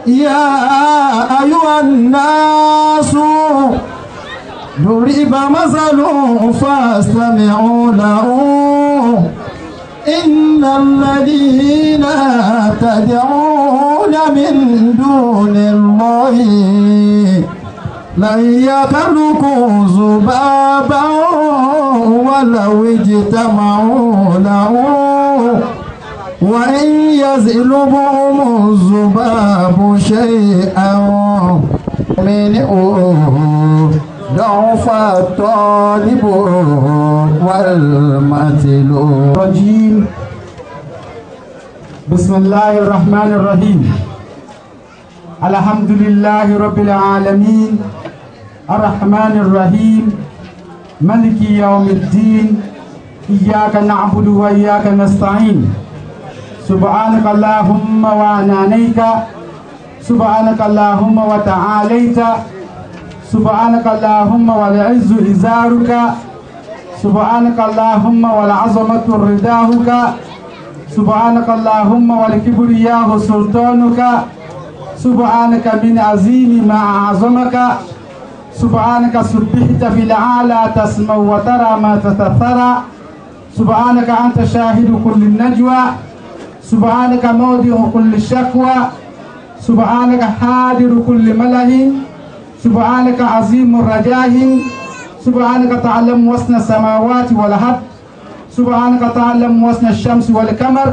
يا أيها الناس ضرب مثل فاستمعوا له إن الذين تدعون من دون الله لن يخلقوا ذبابا ولو اجتمعوا له وإن يسلبهم الذباب شيئا منه ضعف الطالب والمطلوب. الرجيم. بسم الله الرحمن الرحيم. الحمد لله رب العالمين الرحمن الرحيم مالك يوم الدين إياك نعبد وإياك نستعين سبحانك اللهم وعنانيك سبحانك اللهم وتعاليت سبحانك اللهم والعز إزارك سبحانك اللهم والعظمة رداهك سبحانك اللهم والكبرياء سلطانك سبحانك من عظيم ما أعظمك سبحانك سبحت في الأعلى تسمع وترى ما تتثرى سبحانك أنت شاهد كل النجوى سبحانك موضع كل شكوى سبحانك حاضر كل ملأ سبحانك عظيم الرجاه سبحانك تعلم وزن السماوات والأرض سبحانك تعلم وزن الشمس والقمر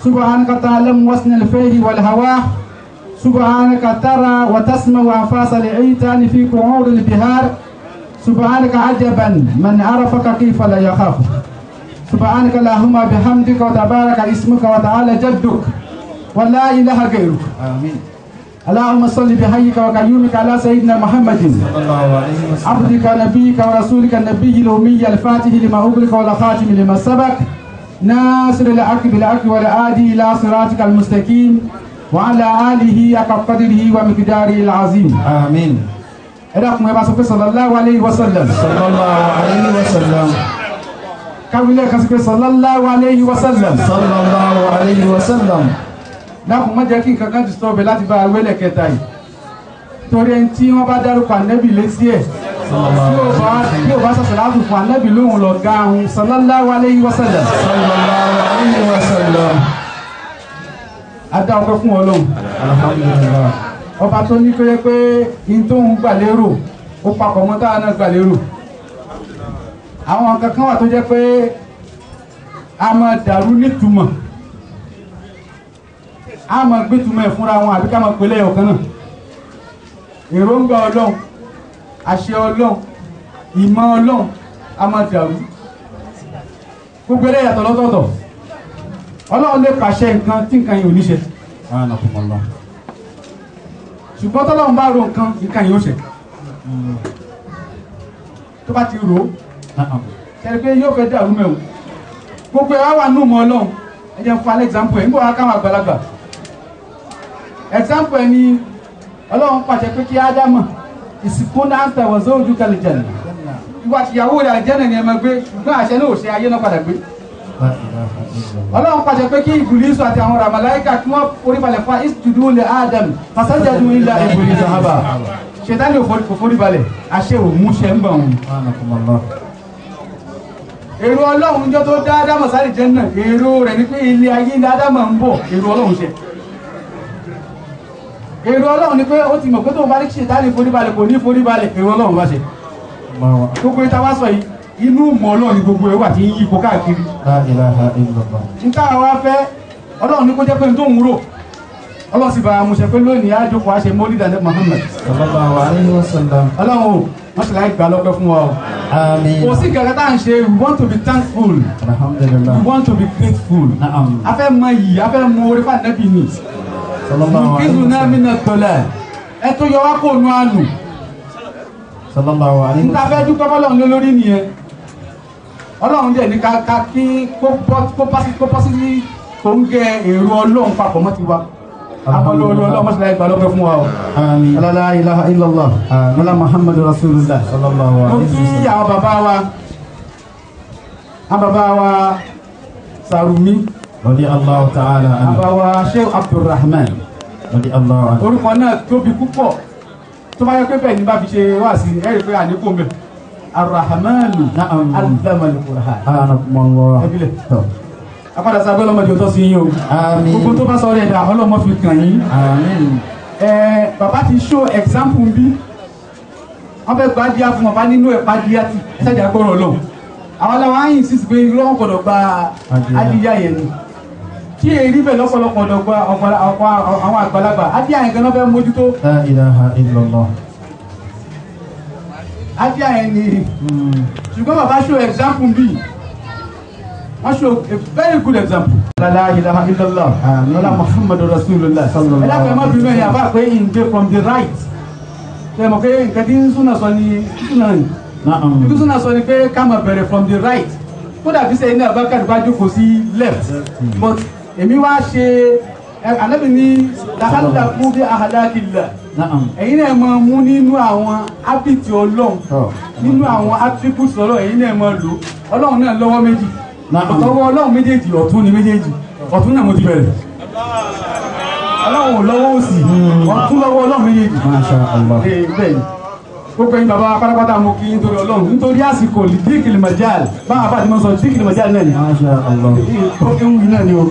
سبحانك تعلم وزن الفيل والهواء سبحانك ترى وتسمع أنفاس العيتان في قعور البحار سبحانك عجبا من عرفك كيف لا يخاف سبحانك اللهم بحمدك وتبارك اسمك وتعالى جدك ولا إله غيرك آمين. اللهم صل بحيك وقيومك على سيدنا محمد عبدك نبيك ورسولك النبي الأمي الفاتح لما أغلق والخاتم لما سبق ناصر الحق بالحق والهادي إلى صراطك المستقيم وعلى آله حق قدره ومقداره العظيم آمين. إلهكم يا باسم صلى الله عليه وسلم صلى الله عليه وسلم كابيلة كسب صلى الله عليه وسلم صلى الله عليه وسلم. Dákun má jẹ́ kí nǹkan kan disturb láti bá awélẹ̀ kẹta yìí torí ẹni tí wọ́n bá dárúkọ ànẹ́bì létí ẹ̀ tí ó bá sọ̀sọ̀ láti fún ànẹ́bì lóhun lọ ga ahun sallallahu alayhi wa sallam sallallahu alayhi wa sallam. Adá ọpẹ́ fún Ọlọ́run alhamdulillah ọba tó ní pé in tó ń gbà lérò ó papọ̀ mọ́ táwọn náà gbà lérò. Àwọn kankan wà tó jẹ́ pé a máa dàrú nítumọ̀ a máa gbé túmọ̀ ẹ̀ fúnra wọn àbí ká máa pèlè ọ̀kan náà. Èròǹgbà Ọlọ́run àṣẹ Ọlọ́run ìmọ̀ Ọlọ́run a máa dàrú gbogbo ẹlẹ́ yàtọ̀ lọ́tọ̀ọ̀tọ̀. Ọlọ́run lè pàṣẹ nǹkan tí nǹkan yìí ò ní ṣe ṣùgbọ́n tọ́lọ́run bá ro nǹkan yìí ó ṣe tó bá ti rò ó ṣẹlẹ̀ pé yóò fẹ́ dàrú mẹ́wọ̀n gbogbo ẹ̀ wá wà nù mọ́ Ọlọ́run. Ẹ jẹ́ fún alẹ́ example ẹ̀ ń bọ̀ wá káwọn àgbàlagbà example ẹ̀ ni Ọlọ́run pàṣẹ pé kí Ádámù ìsìnkú náà ń tẹ̀wọ̀ sóòjú kalẹ̀ jẹ̀nà ìwà tìyàwó rẹ̀ àjẹ́nà ni ẹ máa gbé ṣùgbọ́n àṣẹ náà ò ṣe ayé náà padà gbé. Ọlọ́run pàṣẹ pé kí Ìbílísù àti àwọn màláíkà kí wọ́n foríbalẹ̀ fún isjudu li Ádámù fasajadu illa Ìbílísù haba ṣètánì ò foríbalẹ̀ àṣẹ ò mú ṣẹ́ ń bọ̀ wọn. Èrò Ọlọ́run jọ tó dá Ádámù sáré jẹ́nà èrò rẹ̀ ní pé ilé ayé ní Ádámù ń bọ̀ èrò Ọlọ́run ṣe. Èrò Ọlọ́run ni pé ó ti mọ̀ pé tó bá ní ṣètánì foríbalẹ̀ kò ní foríbalẹ̀ èrò Ọlọ́run bá ṣe. Gbogbo ìta wá sọ yìí inú mọ̀ Ọlọ́run ni gbogbo ẹ̀ wà tí ń yí ipò káàkiri. La ilaha illallah. Nǹkan àwa fẹ́ Ọlọ́run ní kó jẹ́ pé n tó ń rò Ọlọ́run sì bá a mú ṣe pé lónìí àjòkò àṣẹ mọ́lídà ní Muhammad sallallahu alaihi wasallam. Ọlọ́run o wọ́n ṣe láì gbà lọ́pẹ́ fún wa o. Àmín. Kò sí gẹ̀gẹ́ tá à ń ṣe we want to be thankful. Alhamdulillah. We want to be grateful. A fẹ́ mọ iyì a fẹ́ mọ orí fún ànábì ni. Nùkízù náà mi nà tọ́lẹ̀ ẹ tó yọ wá kó nu àánú. Sallallahu alaihi wasallam. Níta fẹ́ dúpẹ́ fọlọ́run lé lórí nìyẹn. Ọlọ́run dẹ̀ ní ká kí kó pásítì tó ń gẹ èrò Ọlọ́run papọ̀ mọ́ ti wa. Àbọ̀lọ́ Ọlọ́run mọ́sílá ìgbà lọ́pẹ́ fún wa o. Àmín. La ilaha illallah. Mọ́lá Muhammadu Rasulullah. Sallallahu alaihi wasallam. Mo kí àwọn bàbá wa Sarumi. Radiyallahu ta'ala anhu. Bàbá wa Sheikh Abdulrahman. radiyallahu anhu. orúkọ náà tóbi púpọ̀ tó bá yẹ pé bẹ́ẹ̀ ni bá fi ṣe wá sí ẹ̀rí pé àníkò mẹ́ Ar-Rahmanu allama al-Qur'an. ẹbílẹ̀ apádà sábẹ́ ọlọ́mọdé ọ̀tọ́ sí yín o. àmín. gbogbo tó bá sọ rẹ̀ dà ọlọ́mọ fi kàn yín. àmín. bàbá ti show example bí wọ́n fẹ́ gba díá fún ọba nínú ẹ̀pá díá tí ẹ̀sẹ̀jà gbọ́rọ̀ lọ. àwọn aláwọ̀ ayìn sì pé irú wọn gbọ́dọ̀ gba adíyá yẹn ni. kí èrí bẹ̀ lọ́pọ̀lọpọ̀ ọ̀dọ̀gba àwọn àgbàlagbà adíyá yẹn gan-an fẹ́ mójútó. la ilaha illallah. adíyá yẹn ni ṣùgbọ́n bàbá show example bí wọ́n show a very good example. la ilaha illallah wala muhammadu rasulullah sallallahu alaihi wasallam. ẹ̀dá kan má bínú ẹ̀yà bá pé in dey from the right. tẹ̀mọ̀ pé nǹkan tí súnà sọ ni súnà ni. ibi súnà sọ ni pé ká máa bẹ̀rẹ̀ from the right. kódà bí sẹ́yìn náà bá kàdé bá jókòó sí left. but èmi wá ṣe ànábì ní làhálà fún bí ahadakillah. ẹ̀yin náà máa mú nínú àwọn hábìtì ọlọ́run nínú àwọn attributes ọlọ́run ẹ̀yin náà máa lò ọlọ́run náà lọ́wọ́ méjì. ọ̀tọ̀wọ́ ọlọ́run méjèèjì ọ̀tún ni méjèèjì ọ̀tún náà mo ti bẹ̀rẹ̀. ọlọ́run lọ́wọ́ òsì ọ̀tún lọ́wọ́ ọlọ́run méjèèjì. Masha Allah. bẹ́ẹ̀ gbogbo ẹ̀yin bàbá pátápátá mo kí nítorí ọlọ́run nítorí àsìkò díkìlì màjáàlì báwọn àbá àti mọ́ sọ díkìlì màjáàlì náà ni. Masha Allah. ó ń wí náà ni o.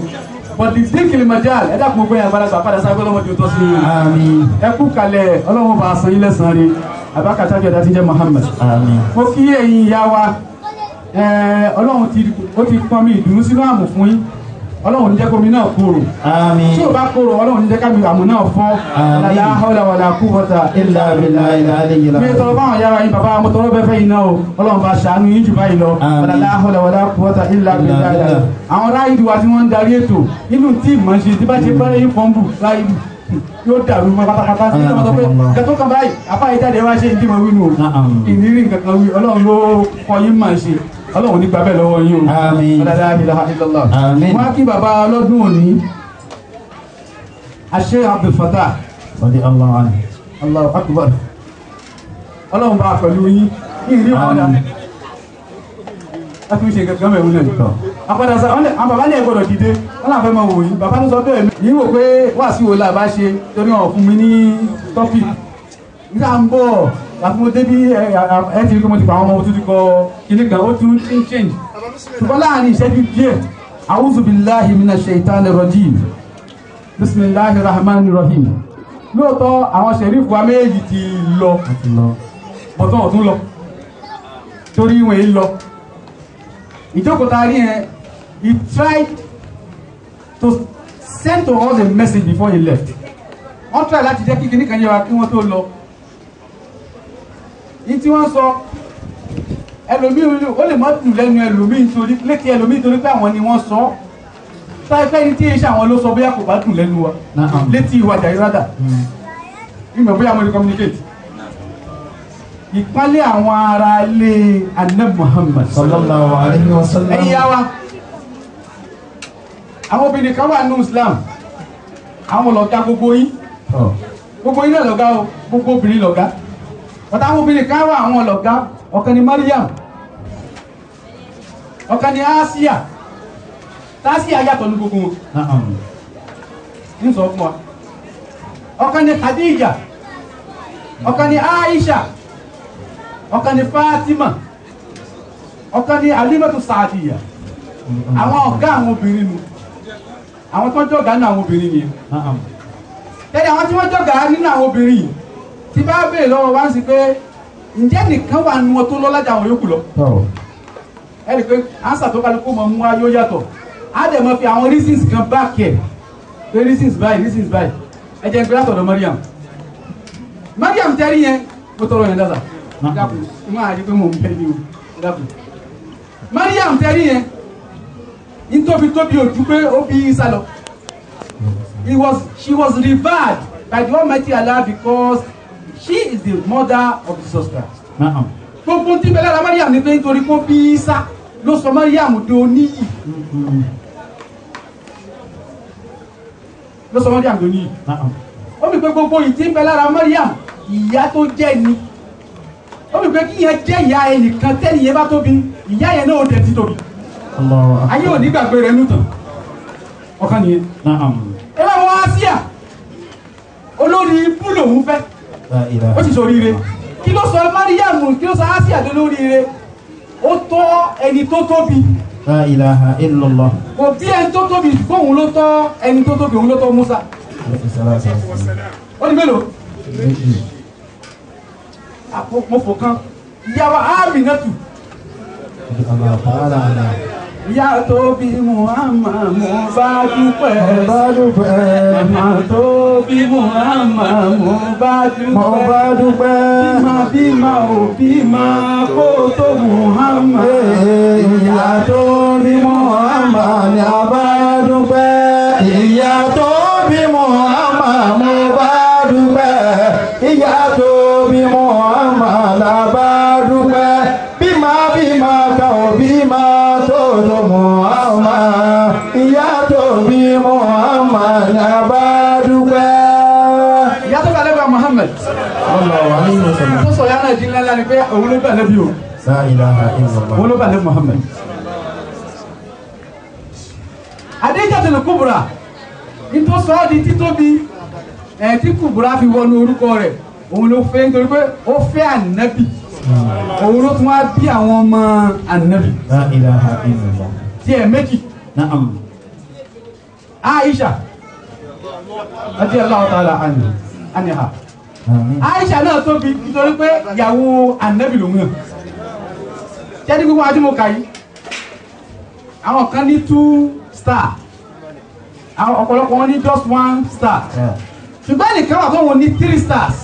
but the díkìlì màjáàlì ẹ̀dá gbogbo ẹ̀yin àgbàlagbà padà sáré ọlọ́mọdé tó sí i. àmín. ẹ kú kalẹ̀ ọlọ́run bá a san ilẹ̀ san rí abákàtà jọ̀dá ti jẹ́ Muhammad. àmín. mo kí ẹ̀yin ìyá wa ọlọ́run ó ti pọ́n mi ìdùnnú sínú àmù fún yín ọlọ́run jẹ́ kómi náà kóró. àmín. tí o bá kóró ọlọ́run jẹ́ kámi àmù náà fọ́. àmín. la hawla wala quwwata illa billahi al-aliyyil mi tọrọ báwọn yára yín bàbá mo tọrọ bẹ́ẹ̀ fẹ́ yín náà o ọlọ́run bá ṣàánú yín jù báyìí lọ. àmín. la hawla wala quwwata illa billahi. àwọn ráìdì wa tí wọ́n ń darí ètò nínú tíìmù mọ̀ ṣe tí bá ṣe bẹ́rẹ̀ yín fọ́nbù ráìdì yóò dàrú mọ́ pátápátá sí ọmọ tó pé kẹtó kan báyìí apá ìjáde wá ṣe ìdí mọ̀ wínú o ìnírí nǹkan kan wí ọlọ́run ló kọ yín máa ṣe ọlọ́run nígbà bẹ́ẹ̀ lọ́wọ́ yín o. àmín. la ilaha illallah. àmín. wọ́n á kí bàbá ọlọ́dún òní Sheikh Abdul Fattah radiyallahu anhu. Allahu akbar ọlọ́run bá pẹ̀lú yín ní ìrí ọ̀dà láti fi ṣe gẹ̀gẹ́ mẹ́rin náà nìkan àpàdà sá àwọn bàbá ní ẹgbọ́dọ̀ dìde wọ́n láfẹ́ mọ́ wòyí bàbá ló sọ bẹ́ẹ̀ yìí wò pé wà sí wo làbá ṣe torí wọn fún mi ní tọ́pì nígbà ń bọ̀ láti mo débí ẹ ti rí pé mo ti pa àwọn ọmọ tó ti kọ kíní kan ó tún ń change ṣùgbọ́n láàrin ìṣẹ́jú díẹ̀ a'udhu billahi minash shaitanir rajim bismillahir rahmanir rahim lóòótọ́ àwọn ṣẹ̀rífù wa méjì ti lọ bọ̀tán ọ̀tún lọ torí wọn èé lọ ìjókòó rí ẹ he tried to send to us a message before he left wọ́n try láti jẹ́ kíkiri kan yẹ wa kí wọ́n tó lọ ní tí wọ́n sọ ẹlòmíì ó lè mọ́ dùn lẹ́nu ẹlòmíì nítorí létí ẹlòmíì torí pé àwọn ni wọ́n sọ táìpẹ́ ní tí iṣẹ́ àwọn ló sọ bóyá kò bá dùn lẹ́nu wa létí ìwàjà ìrádà ìmọ̀ bóyá mo lè communicate ìpálẹ̀ àwọn ará ilé Ànábì Muhammad sallallahu alaihi wasallam. ẹ̀yin yá wa àwọn obìnrin kan wà ní Islam àwọn lọ̀gá gbogbo yín náà lọ̀gá o gbogbo obìnrin lọ̀gá bàtà àwọn obìnrin kan wà àwọn lọ̀gá ọ̀kan ni Maryam ọ̀kan ni Asiya tásíyà yàtọ̀ ní gbogbo wọn ní sọ fún wa ọ̀kan ni Khadija ọ̀kan ni Aisha ọ̀kan ni Fatima ọ̀kan ni Alimatu Saadiya àwọn ọ̀gá àwọn obìnrin nù àwọn tó jọ̀gá nínú àwọn obìnrin yìí tẹ́lẹ̀ àwọn tí wọ́n jọ̀gá nínú àwọn obìnrin yìí ti bá bèèrè lọ́wọ́ wá sí pé ǹjẹ́ nìkan wà nínú wọn tó lọ́lájà àwọn yòókù lọ ẹ̀rì pé ánsà tó kálukú mọ̀ mú wa yóò yàtọ̀ á dẹ̀ mọ̀ fi àwọn reasons kan back ẹ̀ pé reasons báyìí ẹ jẹ́ gbé látọ̀dọ̀ Mariam tẹ́rí yẹn mo tọrọ yẹn dáadáa dákun ìmọ̀ àyè pé mo ń bẹ́ ní o dákun Mariam tẹ́rí yẹn ní tóbi ojú pé ó bí Isa lọ she was revered by the Almighty Allah because she is the mother of Jesus Christ. gbogbo tí bẹ́ẹ̀ lára Mariam ní pé nítorí kó bí Isa ló sọ Mariam di oníyì ló sọ Mariam di oníyì ó mi pé gbogbo yìí tí ń bẹ lára Mariam ìyá tó jẹ́ ni ó mi pé kí yẹn jẹ́ ìyá ẹnìkan tẹ́ni yẹn bá tóbi ìyá yẹn náà ó dẹ̀ ti tóbi ayé ò ní gbàgbé rẹ̀ nùtàn ọ̀kan nìyẹn ẹ bá wọ́n Asiya olórí ibú lòun fẹ́ La ilaha. ó sì sọ oríire kí ló sọ Mariam kí ló sọ Asia dé lóríire ó tọ́ ẹni tó tóbi La ilaha illallah. kò bí ẹni tó tóbi ṣùgbọ́n òun ló tọ́ ẹni tó tóbi òun ló tọ́ Musa ó ní mélòó mo fò kan ìyàwó Aminatu ìyá tó bí Muhammad mo bá dúpẹ́ ọmọ tó bí Muhammad mo bá dúpẹ́ bímọ ò bímọ kó tó Muhammad ìyá tó bí Muhammad ni a bá dúpẹ́. ìyá tó bí Muhammad mo bá dúpẹ́. ìyá tó bí Muhammad la bá dúpẹ́. bímọ kan ò bímọ tó tó Muhammad. ìyá tó bí Muhammad ni a bá dúpẹ́. ìyá tó bá lẹ́gbàá Muhammad Sallallahu alaihi wasallam. tó sọ yánà ìdílé ńlá ni pé òun ló bá lẹ́bí o La ilaha illallah. òun ló bá lẹ́bí Muhammad Adéjàtul Kubra ní tó sọ ọ́ di títóbi tí Kubra fi wọnú orúkọ rẹ̀ òun ló fẹ́ nítorí pé ó fẹ́ ànábì òun ló tún wá bí àwọn ọmọ ànábì La ilaha illallah. tí ẹ̀ méjì Na'am. Aisha radiyallahu ta'ala anha Amin. Aisha náà tóbi nítorí pé ìyàwó ànábì lòun náà jẹ́ni gbogbo adúmọ̀ká yìí àwọn kan ní 2 star àwọn ọ̀pọ̀lọpọ̀ wọn ní just 1 star Yeah. ṣùgbọ́n nìkan wà tó wọn ní 3 stars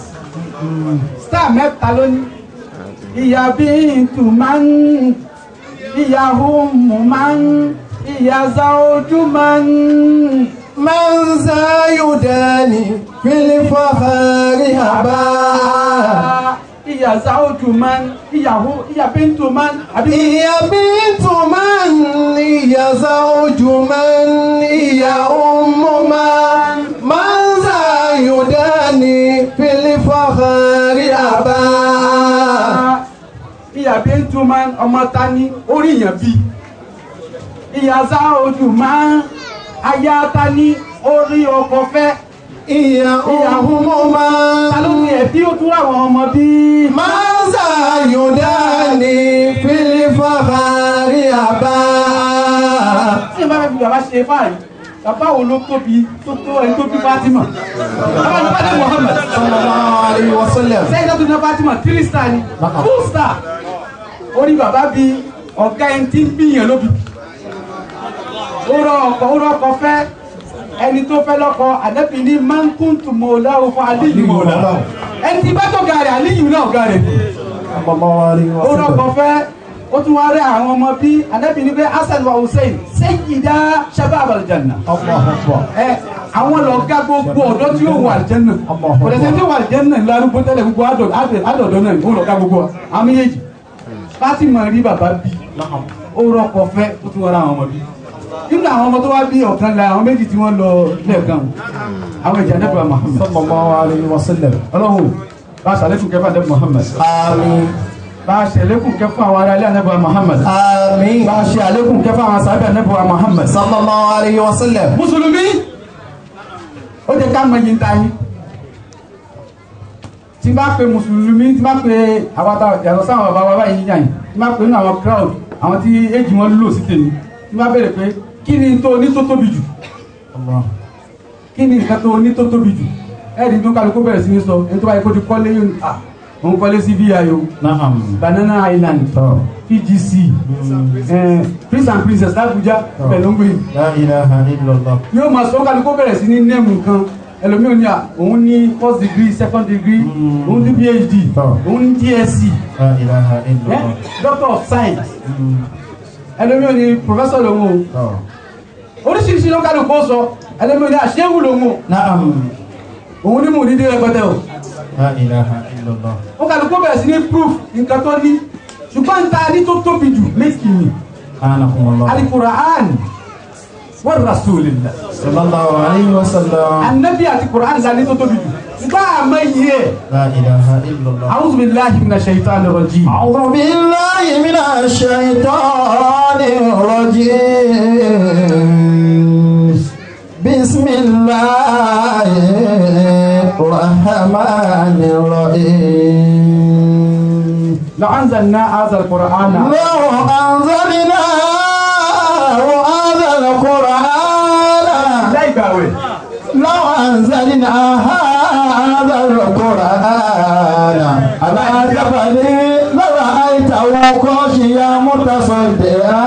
star mẹ́ta lónìí ìyá bíntù máa ń ìyá hùmù máa ń ìyá záójú máa ń من زايداني في الفخار هبا ìyá záójú máa ń ìyá bíntù máa ń àbí يا بنت من يا زوج من يا أم من زايداني في الفخار هبا ìyá bíntù máa ń ọmọ ta ní orí èèyàn bí ìyá záójú máa ń aya ta ní orí ọkọ fẹ́ يا أم ta ló ní ẹbí ó tún àwọn ọmọ bí من زايداني في الفخار هبا tí n bá fẹ́ fi bàbá ṣe fáàrí bàbá wo ló tóbi tó tó ẹni tó bí Fatima bàbá ní Fatima Muhammad صلى الله عليه وسلم. sẹ́yìn tó tún ní Fatima 3 star ni 2 star orí bàbá bí ọ̀gá ẹni tí ń bíyàn lóbi ó rọ ọkọ fẹ́ ẹni tó fẹ́ lọ́kọ àdẹ́bí ní man kuntu mawlahu fún Aliyu mawlahu ẹni tí bá tó ga rẹ̀ Aliyu náà ga rẹ̀ صلى الله عليه ó rọ ọkọ وسلم. fẹ́ ó tún wá rẹ̀ àwọn ọmọ bí àdẹ́bí ní pé Hasan wa Hussein sayyida shabab al-janna الله أكبر. àwọn lọ̀gá gbogbo ọ̀dọ́ tí ó wà àlìjẹ́nà kò lẹ́sẹ̀ tí ó wà àlìjẹ́nà lárúgbó tẹ́lẹ̀ gbogbo àdọ̀dọ̀ náà ó lọ̀gá gbogbo àwọn méjèèjì Fatima rí bàbá bí ó rọ́kọ fẹ́ ó tún wọ́n àwọn ọmọ bí nínú àwọn ọmọ tó wá bí ọ̀kan la àwọn méjì tí wọ́n lọ lẹ́ẹ̀kan àwọn ìjà nẹ́bà Muhammad صلى الله عليه وسلم. ọlọ́run bá ṣàlékún kẹfà nẹ́bà Muhammad آمين. bá ṣàlékún kẹfà àwọn ará ilé nẹ́bà Muhammad آمين. bá ṣe àlékún kẹfà àwọn sàbẹ̀ nẹ́bà Muhammad صلى الله عليه وسلم. mùsùlùmí ó jẹ́ ká mọ yìí ń ta yín tí bá pe mùsùlùmí tí bá pe àwàtà yàtọ̀ sáwọn bàbá wa báyìí yíyàn tí bá pe nínú àwọn crowd àwọn tí éjì wọn lò sí tèmi tí bá bẹ̀rẹ̀ pé kí ni tó ní tó tóbi jù الله. kí ni nǹkan tó ní tó tóbi jù ẹ̀rí tó kálukú bẹ̀rẹ̀ sí ní sọ ẹni tó bá yẹ kó ti kọ́lé yóò òun kọ́lé sí VI o نعم. Banana Island PGC Prince and Princess l'Abuja pẹ̀lú ń gbé لا إله إلا الله. yóò máa sọ kálukú bẹ̀rẹ̀ sí ní nẹ́ẹ̀mù nǹkan ẹlòmíràn ní òun ní first degree second degree òun ní PhD òun ní DSc لا إله إلا الله. Doctor of Science ẹlòmíràn ní professor lòun o oríṣiríṣi ló kálukú ó sọ ẹlòmíràn ní àṣẹ́wù lòun o نعم. òun ní mùdídé rẹpẹtẹ o لا إله إلا الله. ó kálukú bẹ̀rẹ̀ sí ní proof nǹkan tó ní ṣùgbọ́n ń ta ní tó tóbi jù méjì ni أعانكم الله. Al-Qur'an wa Rasulillah صلى الله عليه وسلم. Ànábì àti Qur'an la ní tó tóbi jù ṣùgbọ́n àmọ́ yìí ẹ̀ لا إله إلا الله. a'udhu billahi minash shaitanir rajim أعوذ بالله من الشيطان الرجيم. بسم الله الرحمن الرحيم لو أنزلنا هذا القرآن لو أنزلنا هذا القرآن لا يباوي لو أنزلنا هذا القرآن على جبل لرأيته خاشعا متصدعا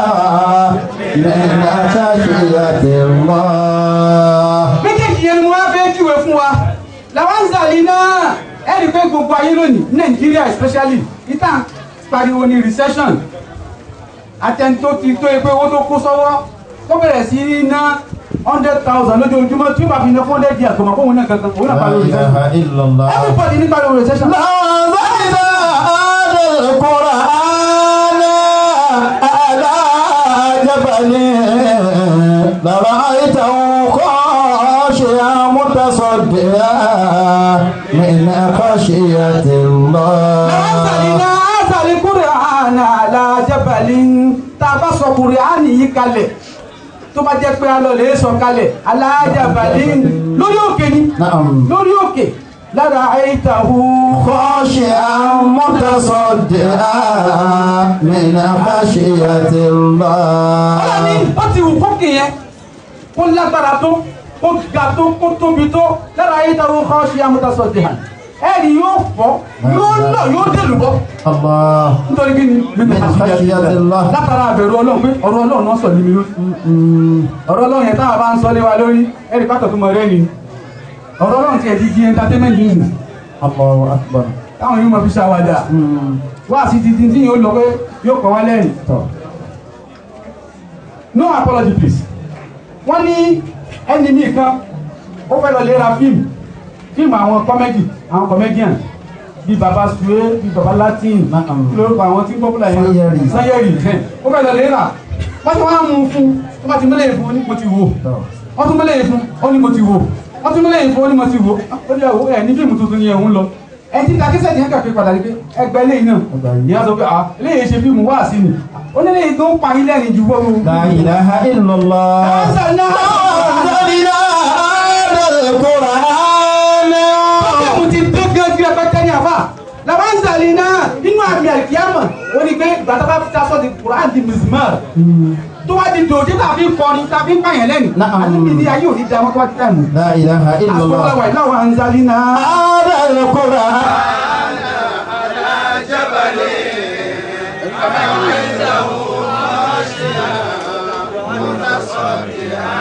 من خشية الله. méjèèjì yẹn ni mo wá fẹ́ júwe fún wa làwọn ń zàlí náà ẹ̀rí pé gbogbo ayé lónìí Nàìjíríà especially ìta pariwo ní recession àtẹni tó ti tó epe owó tó kó sọ́wọ́ tó bẹ̀rẹ̀ sí ná 100,000 lójoojúmọ́ tí ó bá fi ná 400 díẹ̀ kọ̀mọ̀ fóun náà kankan òun náà pariwo recession everybody ní pariwo recession. لرأيته خاشعا متصدعا من خشية الله. أنزلنا هذا القرآن على جبل tàbá sọ Kùránì yìí kalẹ̀ tó bá jẹ́ pé a lọ lè sọ kalẹ̀ على جبل lórí òkè ni lórí òkè لرأيته خاشعا متصدعا من خشية الله. ọlọ́ni ó ti wù kókè yẹn kó lágbára tó kó ga tó kó tóbi tó لرأيته خاشعا متصدعا ẹ̀rí yóò fọ́ yóò lọ yóò délùbọ́ الله nítorí kí ni من خشية الله. látara àbẹ̀rù Ọlọ́run pé ọ̀rọ̀ Ọlọ́run náà sọ níbi lórí ọ̀rọ̀ Ọlọ́run yẹn táwọn bá ń sọ lé wa lórí ẹ̀rí pátọ̀ tó mọ̀ rẹ́ ni ọ̀rọ̀ Ọlọ́run ti ẹ̀ di entertainment news الله أكبر. táwọn yóò mọ̀ fi ṣàwádà wá sí ti tí yóò lọ pé yóò kọ́ wá lẹ́yìn tọ̀ no apology please wọ́n ní ẹni mi kan ó fẹ́ lọ lè ra fíìmù àwọn comedy àwọn comedian bí baba suwe bí baba latin lórúkọ àwọn tí popular yẹn Sanyeri ó fẹ́ lọ lè rà wọ́n ti wá mú fún tó bá ti mẹ́lẹ̀ fún ó ní mo ti wò wọ́n tún mẹ́lẹ̀ fún ó ní mo ti wò wọ́n tún mẹ́lẹ̀ fún ó ní mo ti wò ó ní ẹ̀wọ́ ẹ̀ ní fíìmù tuntun yẹn òun lọ ẹ̀ tí takísẹ̀ ní ẹ̀kà pé padà rí pé ẹgbẹ́ eléyìí náà ìyá sọ pé eléyìí ṣe fíìmù wá sí ni ó ní eléyìí tó ń pa ilé ẹ̀rìn ju wọ́n. لا إله إلا الله. أنزلنا هذا القرآن. mo ti tó gẹ́gẹ́ pẹ́tẹ́ ní àfà làwọn ń zàlì náà nínú àmì àìkíyàmọ̀ ó ní pé gbàtà bá fi tasọ́ di Quran di mizmar tó wá di dòjé tàbí kọrin tàbí pààyàn lẹ́nu àti bí ní ayé òní da wọn tó wá ti tẹ̀ mú. لا إله إلا الله. àsopọ̀ wà láwọn ń zàlì náà. هذا القرآن على جبل رأيته خاشعا متصدعا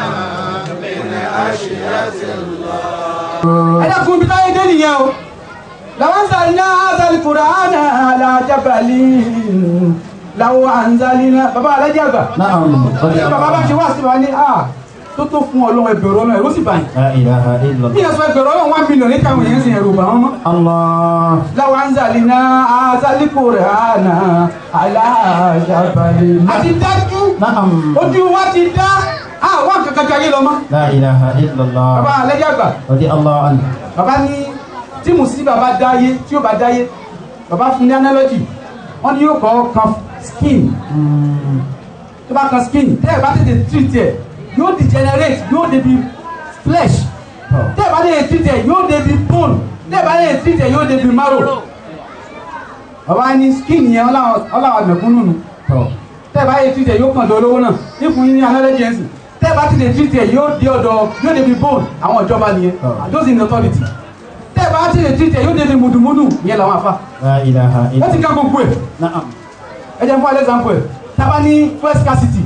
من خشية الله. ẹ dákun bí táyé dé nìyẹn o làwọn ń zàlì náà zàlì Quran ala jabalin làwọn à ń zàlì náà bàbá alájà àgbà. نعم. bàbá bá ṣe wá sí wa ní tó tó fún Ọlọ́run ẹgbẹ̀rún Ọlọ́run ẹ̀rọ sì báyìí. لا إله إلا bí الله. ẹ sọ ẹgbẹ̀rún Ọlọ́run 1 million ní káwọn èèyàn sì ẹ̀rù bà wọ́n mọ́. الله. لو أنزلنا هذا القرآن على جبل àti dájú نعم. ojú wa ti dá àwọn kankan jayé lọ mọ́. لا إله إلا الله. bàbá alẹ́jà àgbà رضي الله عنه. bàbá ní tí mùsíbà bá dáyé tí ó bá dáyé bàbá fún ní analogy wọ́n ní yóò kọ́ kan skin tó bá kan skin tẹ́ ẹ̀ bá tètè treat ẹ̀ yóò degenerate yóò débi flesh tẹ́ ẹ̀ bá tètè treat ẹ̀ yóò débi bone tẹ́ ẹ̀ bá tètè treat ẹ̀ yóò débi marrow. bàbá ní skin yẹn ọláwà mẹ̀kúnnù nù tẹ́ ẹ̀ bá tètè treat ẹ̀ yóò kàn dé olówó náà nífun yín ní analogy ẹ̀ sìn tẹ́ ẹ̀ bá tètè treat ẹ̀ yóò dé ọ̀dọ̀ yóò débi bone àwọn ìjọba nìyẹn those in authority tẹ́ ẹ̀ bá tètè treat ẹ̀ yóò débi mùdùmùdù yẹn làwọn afa لا إله إلا wọ́n ti ká gbogbo ẹ̀. نعم. ẹ jẹ́ fún example ẹ̀ tábà ní first scarcity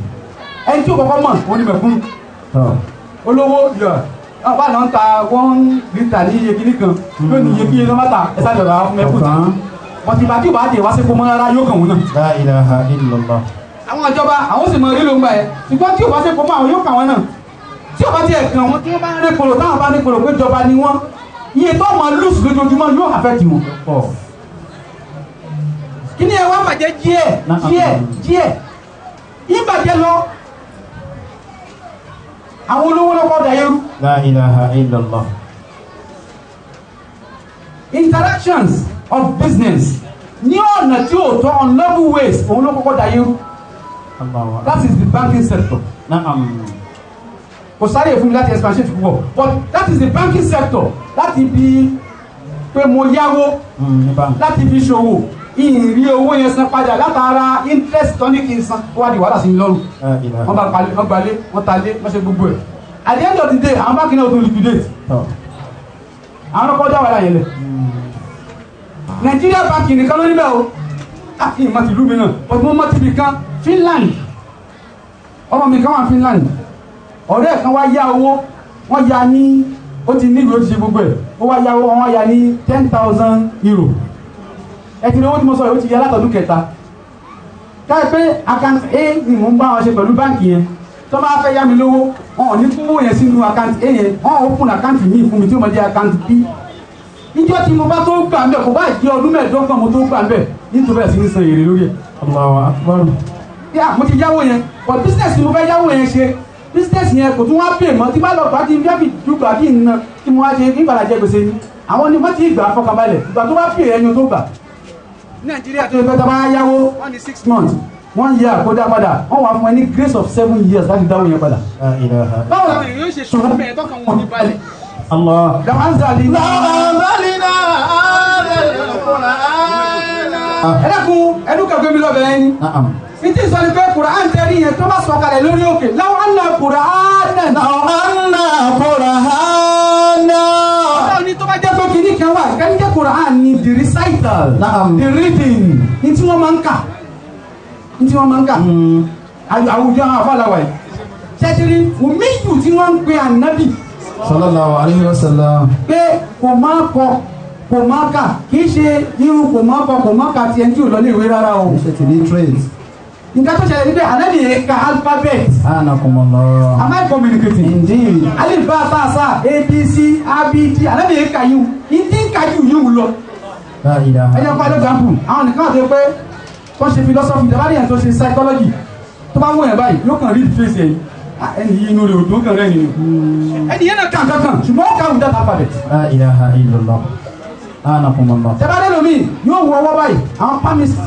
ẹni tí ó kọ́kọ́ mọ̀ òun ni mẹ̀kún olówó yọ wà náà ń ta 1 litre ní iye kíní kan yóò ní iye kíye lọ́mọ́ta ẹ̀sà ìjọba fún mẹ́kún tán wọ́n ti bá tí ò bá dé wá sí fún rárá yóò kàn wọ́n náà. لا إله إلا الله. àwọn ìjọba àwọn sì mọ orí ló ń gbà ẹ ṣùgbọ́n tí ò bá sí fún àwọn yóò kàn wọ́n náà tí ò bá ti ẹ̀ kàn wọ́n tí wọ́n bá ń rí kòrò táwọn bá ní kòrò pé ìjọba ni wọ́n iye tó máa lùsù lójoojúmọ́ yóò affect wọn. kí ni ẹ wá bàjẹ́ díẹ̀ ìbàjẹ́ lọ àwọn olówó lọ́kọ́ dayérú. لا إله إلا الله. interactions of business ní ọ̀nà tí ó tọ́ unlawful ways òun ló kọ́kọ́ dayérú. الله. that is the banking sector. نعم. kò sáyè fún mi láti expansion ti púpọ̀ but that is the banking sector láti bí pé mo yáwó láti fi ṣòwò ìrìn owó yẹn san padà látara interest tó ní kí n san ó wá di wàhálà sí mi lọ́rùn wọ́n bá palẹ̀ wọ́n gbalé wọ́n talé wọ́n ṣe gbogbo ẹ̀ at the end of the day àwọn báńkì náà tó liquidate àwọn ọkọ̀ dá wàhálà yẹn lẹ̀ Nigeria bank nìkan ló níbẹ̀ o àti ìmọ̀ tìlú mi náà but mo mọ̀ tìbí kan Finland ọmọ mi kan wà Finland ọ̀rẹ́ kan wá yá owó wọ́n yá ní ó ti nílùú ó ti ṣe gbogbo ẹ̀ ó wá yá owó wọ́n yá ní 10,000 euro ẹ ti ní owó tí mo sọ yìí ó ti yá látọ̀dún kẹta káyọ̀ pé account A ni mò ń bá wọn ṣe pẹ̀lú báǹkì yẹn tó máa fẹ́ yá mi lówó wọn ò ní kówó yẹn sínú account A yẹn wọn ò open account míì fún mi tí ó máa jẹ́ account B níjọ́ tí mo bá tó gbà ń bẹ̀ kò bá jẹ́ ọdún mẹ́ẹ̀ẹ́dọ́gbọ̀n mo tó gbà ń bẹ̀ nítorí bẹ́ẹ̀ sí ní san èrè lórí ẹ̀. Allahu Akbar. yá mo ti yáwó yẹn but business tí mo fẹ́ yáwó yẹn ṣe business yẹn kò tún wá pè mọ́ tí bá lọ gbà kí n bí dùgbà kí n na kí mo wá ṣe kí n padà jẹ gbèsè ni àwọn ni wọ́n ti gbà fọkànbalẹ̀ ìgbà tó bá pè ẹni tó gbà. Nàìjíríà tó yẹ fẹ́ tó bá yáwó wọ́n ní 6 months 1 year kó dá padà wọ́n wà fún ẹ ní grace of 7 years láti dáwó yẹn padà. báwo la èèyàn yóò ṣe ṣòro bẹ́ẹ̀ tọ́ka wọn ní balẹ̀. Allah. Làwánzàlínà ẹ̀dẹ́kun ẹ̀dúkàgbé mi lọ́bẹ̀ ẹni. Ìtì sọ ni pé Kùránì tẹ́rí yẹn tó bá sọ kalẹ̀ lórí òkè. Láwọn àna Kùránì. Láwọn àna Kùránì. Ọlọ́run ní tó bá jẹ́ pé kìíní kan wà, kẹ́ni jẹ́ Kùránì ni the recital, the reading, ní tí wọ́n máa ń kà. Ní tí wọ́n máa ń kà. Àwùjọ àwọn àfàlàwà yìí. Ṣẹ́tìrì Umiyu tí wọ́n ń pe ànábì. Sallallahu alayhi wa sallam. Pé kò máa kọ kò máa kà kì í ṣe irun kò máa kọ kò máa kà tiẹ̀ tí ò lọ ní ìwé rárá o. Ṣé ti ní trade? Nǹkan tó ṣẹlẹ̀ ní pé ànábì yẹn ka alphabet. Anakumullah. Am I communicating? Indeed. Alif ba ta sa ABC ABD ànábì yẹn ka yíw ìdí ń ka jù yíw lọ. Ẹ jẹ́ fún example àwọn nìkan àti pé tó ṣe philosophy ìjọba yẹn tó ṣe psychology tó bá wọ̀ yẹn báyìí yóò kàn read face yẹn ẹni yìí inú rẹ̀ ò dùn kàn rẹ̀ nìyẹn. Ẹni yẹn náà kàn kankan ṣùgbọ́n ó kà without alphabet. La ilaha illallah. Anakumullah. Tẹ́bá dé lómi yóò wọ ọwọ́ báyìí àwọn pharmacist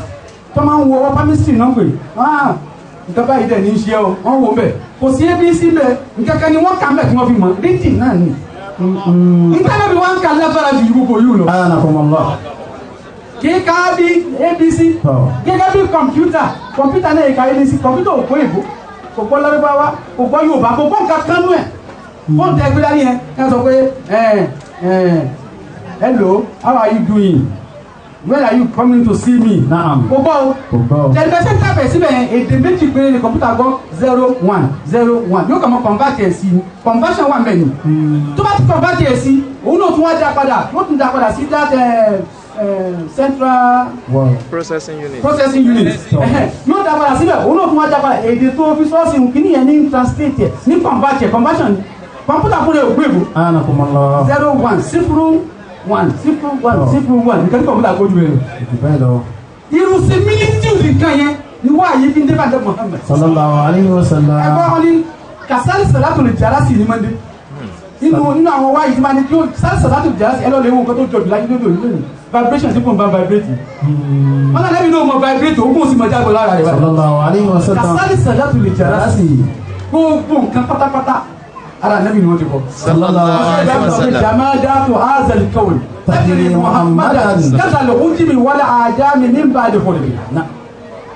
tó máa ń wọ ọwọ́ pharmacist náà pè nǹkan báyìí dẹ̀ ní í ṣe o wọ́n wò bẹ̀ kò sí ABC bẹ̀ nǹkan kan ni wọ́n kà mẹ́ tí wọ́n fi mọ̀ reading náà ni. nǹkan náà bí wọ́n ń kà lágbára ju gbogbo yìí lọ. Anakumullah. kì í ka bí ABC gẹ́gẹ́ bí kọ̀mpútà náà yìí ka ABC kọ̀mpútà ò kó èbó kò gbọ́ Lárúbáwá kò gbọ́ Yorùbá kò gbọ́ nǹkan kan nú ẹ̀ fóònù tẹ̀ gbé dání yẹn ká sọ pé hello, how are you doing? When are you coming to see me? Naam. Kò gbọ́ o. Tẹlifíṣẹ́ tàbẹ̀ síbẹ̀ èdè méjì péré ni kọ̀mpútà gbọ́ 0101 yóò kàn mọ́ convert ẹ̀ sí conversion wà mẹ́ni. Tó bá ti convert ẹ̀ sí òun náà tún wá dá padà yóò tún dá padà sí that central processing unit. Yóò dá padà síbẹ̀ òun náà tún wá dá padà èdè tó fi sọ́ọ̀sì kìíní yẹn ní translate ẹ̀ ní convert ẹ̀ conversion kọ̀mpútà fúnra ẹ̀ ògbé ìbò. Anakumullah. 01 0 1 nǹkan tí kọ̀mpútà kójú rẹ̀ lọ. Irú similitude nǹkan yẹn ni wọ́n àyè fi ń dé bàjẹ́ Muhammad. Sallallahu alayhi wa sallam. Ẹgbẹ́ wọn ni kàsálì sàlátù lè jàrá sí ní mọ́ndé. Nínú àwọn wáyé tí máa ní kí sálì sàlátù lè jàrá sí ẹlọ́lẹ̀ ewu nǹkan tó jọ jùlá nínú ìlú ní vibration tí kò ń bá vibrate. Wọ́n náà lẹ́bi náà mọ vibrate ogún sì mọ jágbó lára rẹ̀. Sallallahu alayhi wa sallam. Kàsálì sàlátù lè jàrá sí gbogbo nǹkan pátápátá ara nabi ni wọ́n ti kọ́. Sallallahu alayhi wa sallam. Jamadatu hazal kawl Tajri Muhammadan. Kazal ujmi wal ajami min ba'di khulbi.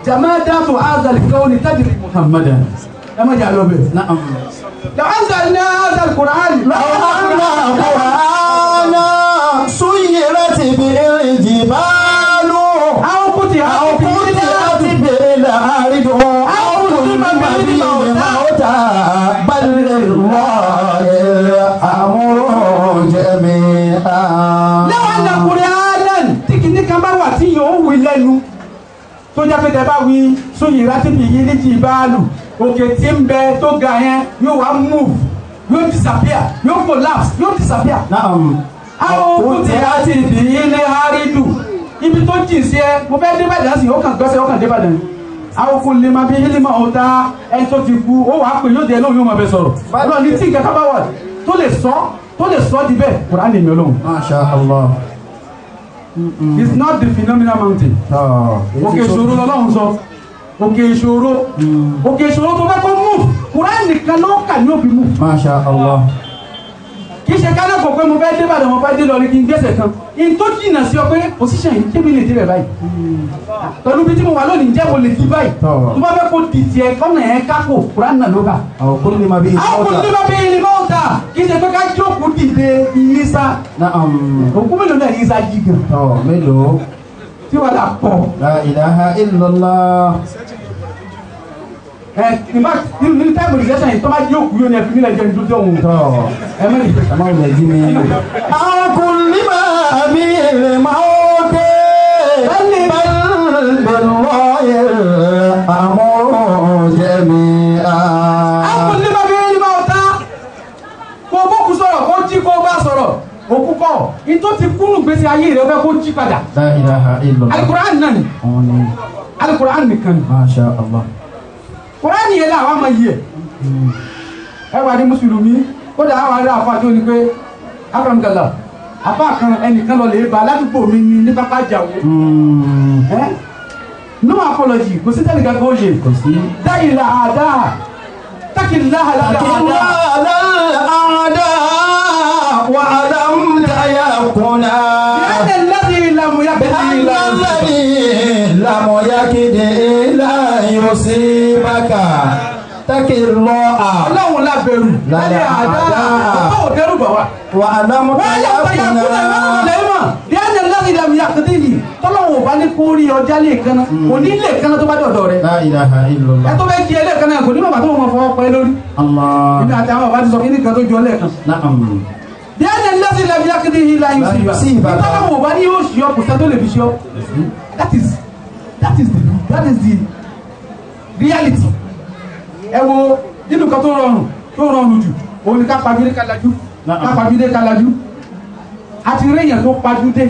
Jamadatu hazal kawl tajri Muhammadan. Ema jalo be. Naam. Law anzalna hazal Qur'an Qur'ana suyirat bil jibalu aw quti'at bil ardu aw ulima bil mauta bal amru jami'an. Law anna Qur'anan tikini kan bá wà tí yóò wí lẹ́nu tó jẹ́ pé tẹ́ bá wí suyirat bil jibalu òkè tí ń bẹ tó ga yẹn yóò wá move yóò disappear yóò collapse yóò disappear. Naam. Àwọn òkúti àti ìdí ilé àrídù ibi tó jìn sí ẹ mo fẹ́ débàdàn sí ó kàn gbọ́sẹ̀ ó kàn débàdàn. Àwọn kò lè máa bí ilé máa ọ̀tá ẹni tó ti kú ó wàá pè yóò dé lóhùn yóò máa bẹ sọ̀rọ̀. Ọlọ́run ní tí nǹkan ká bá wà tó lè sọ di bẹ́ẹ̀ Kùránì èmi Ọlọ́run. Masha Allah. It's not the phenomenal mountain. Òkè ìṣòro lọ́lọ́run sọ. Òkè ìṣòro tó bá kọ́ move Quran nìkan ló kà ní òbí mu. Masha Allah. Kì í ṣe ká lẹ́kọ̀ọ́ pé mo fẹ́ dé Ìbàdàn mo fẹ́ dé lọ ní kí n gbèsè kan. In tó jìnnà sí ọ pé position yìí kébí lè débẹ̀ báyìí. Pẹ̀lú bí tí mo wà lónìí jẹ́ mo lè di báyìí. Tó bá fẹ́ kó di tiẹ̀ kọ́nà ẹ̀ kákò Quran náà ló kà. Àwọn kò ní ma bí ilé Àwọn kò ní ma bí ilé mọ́ta. Kì í ṣe pé ká jókòó dìde Ìsá. Òkú mélòó náà Ìsá jí gan. Mélòó. Tí wàá dà pọ̀. La ilaha illallah. In fact, ní táìmù ìṣẹ́sàn yìí tó máa yóò kú yóò ní ẹ̀fí mílẹ̀ jẹ́ ìdúró ohun tọ́ ẹ̀mẹ́rin ẹ̀mọ́ ilẹ̀ jí mi. Akùnrin máa bí ilé máa ó dé bẹ́ẹ̀lú ọ̀yẹ̀ àmọ́ jẹ́mi. Akùnrin máa bí ilé máa ó tá kó bókú sọ̀rọ̀ kó jí kó bá sọ̀rọ̀ òkú kọ́ in tó ti kúrò gbèsè ayé rẹ̀ fẹ́ kó jí padà. La ilaha illallah. Al-Qur'an náà ni Al-Qur'an nìkan ni. Masha Allah. Kùránì yẹn làwọn máa yẹ ẹ wà ní mùsùlùmí kódà àwọn ará àfa tó ní pé akọrọmọkànlá àfa kan ẹnìkan lọ lè ba aládùúgbò mi ní pápá jàwó no apology kò sí tẹ́lẹ̀ gàgà òye Kò sí. dáyìí la àdá tákìlá àdá wà á dám dáyà kùnà. bẹ́ẹ̀ lẹ́dí ìlàmù yá Lamu yakide la yusibaka takirroa. Ọlọ́run la bẹ̀rù lálẹ́ àdá ọ̀pọ̀ òdẹ́rù bà wá. Wa alamu tayakuna. Díẹ̀ láti ìdàmú yàtọ̀dé yìí tọ́lọ́wọ̀ bá ní kó rí ọjà lè kanna kò ní lè kanna tó bá dọ̀dọ̀ rẹ̀. La ilaha illallah. Ẹ tó bẹ́ kí ẹ lẹ́ẹ̀kan náà kò ní bàbá tó wọn fọwọ́ pẹ́ lórí. Allah. Ibi àti àwọn bàbá ti sọ kí ní kan tó jọ lẹ́ẹ̀kan. Na'am. Díẹ̀ láti ìdàmú yàtọ̀dé yìí la yóò sí ibà. Tọ́lọ́wọ̀ bá ní yóò ṣí ọ kò sẹ́ tó lè fi ṣí ọ. That is the reality. Ẹ wo nínú kan tó rọrùn jù òun ni ká pàjúdé ká lajú àti réyàn tó pàjúdé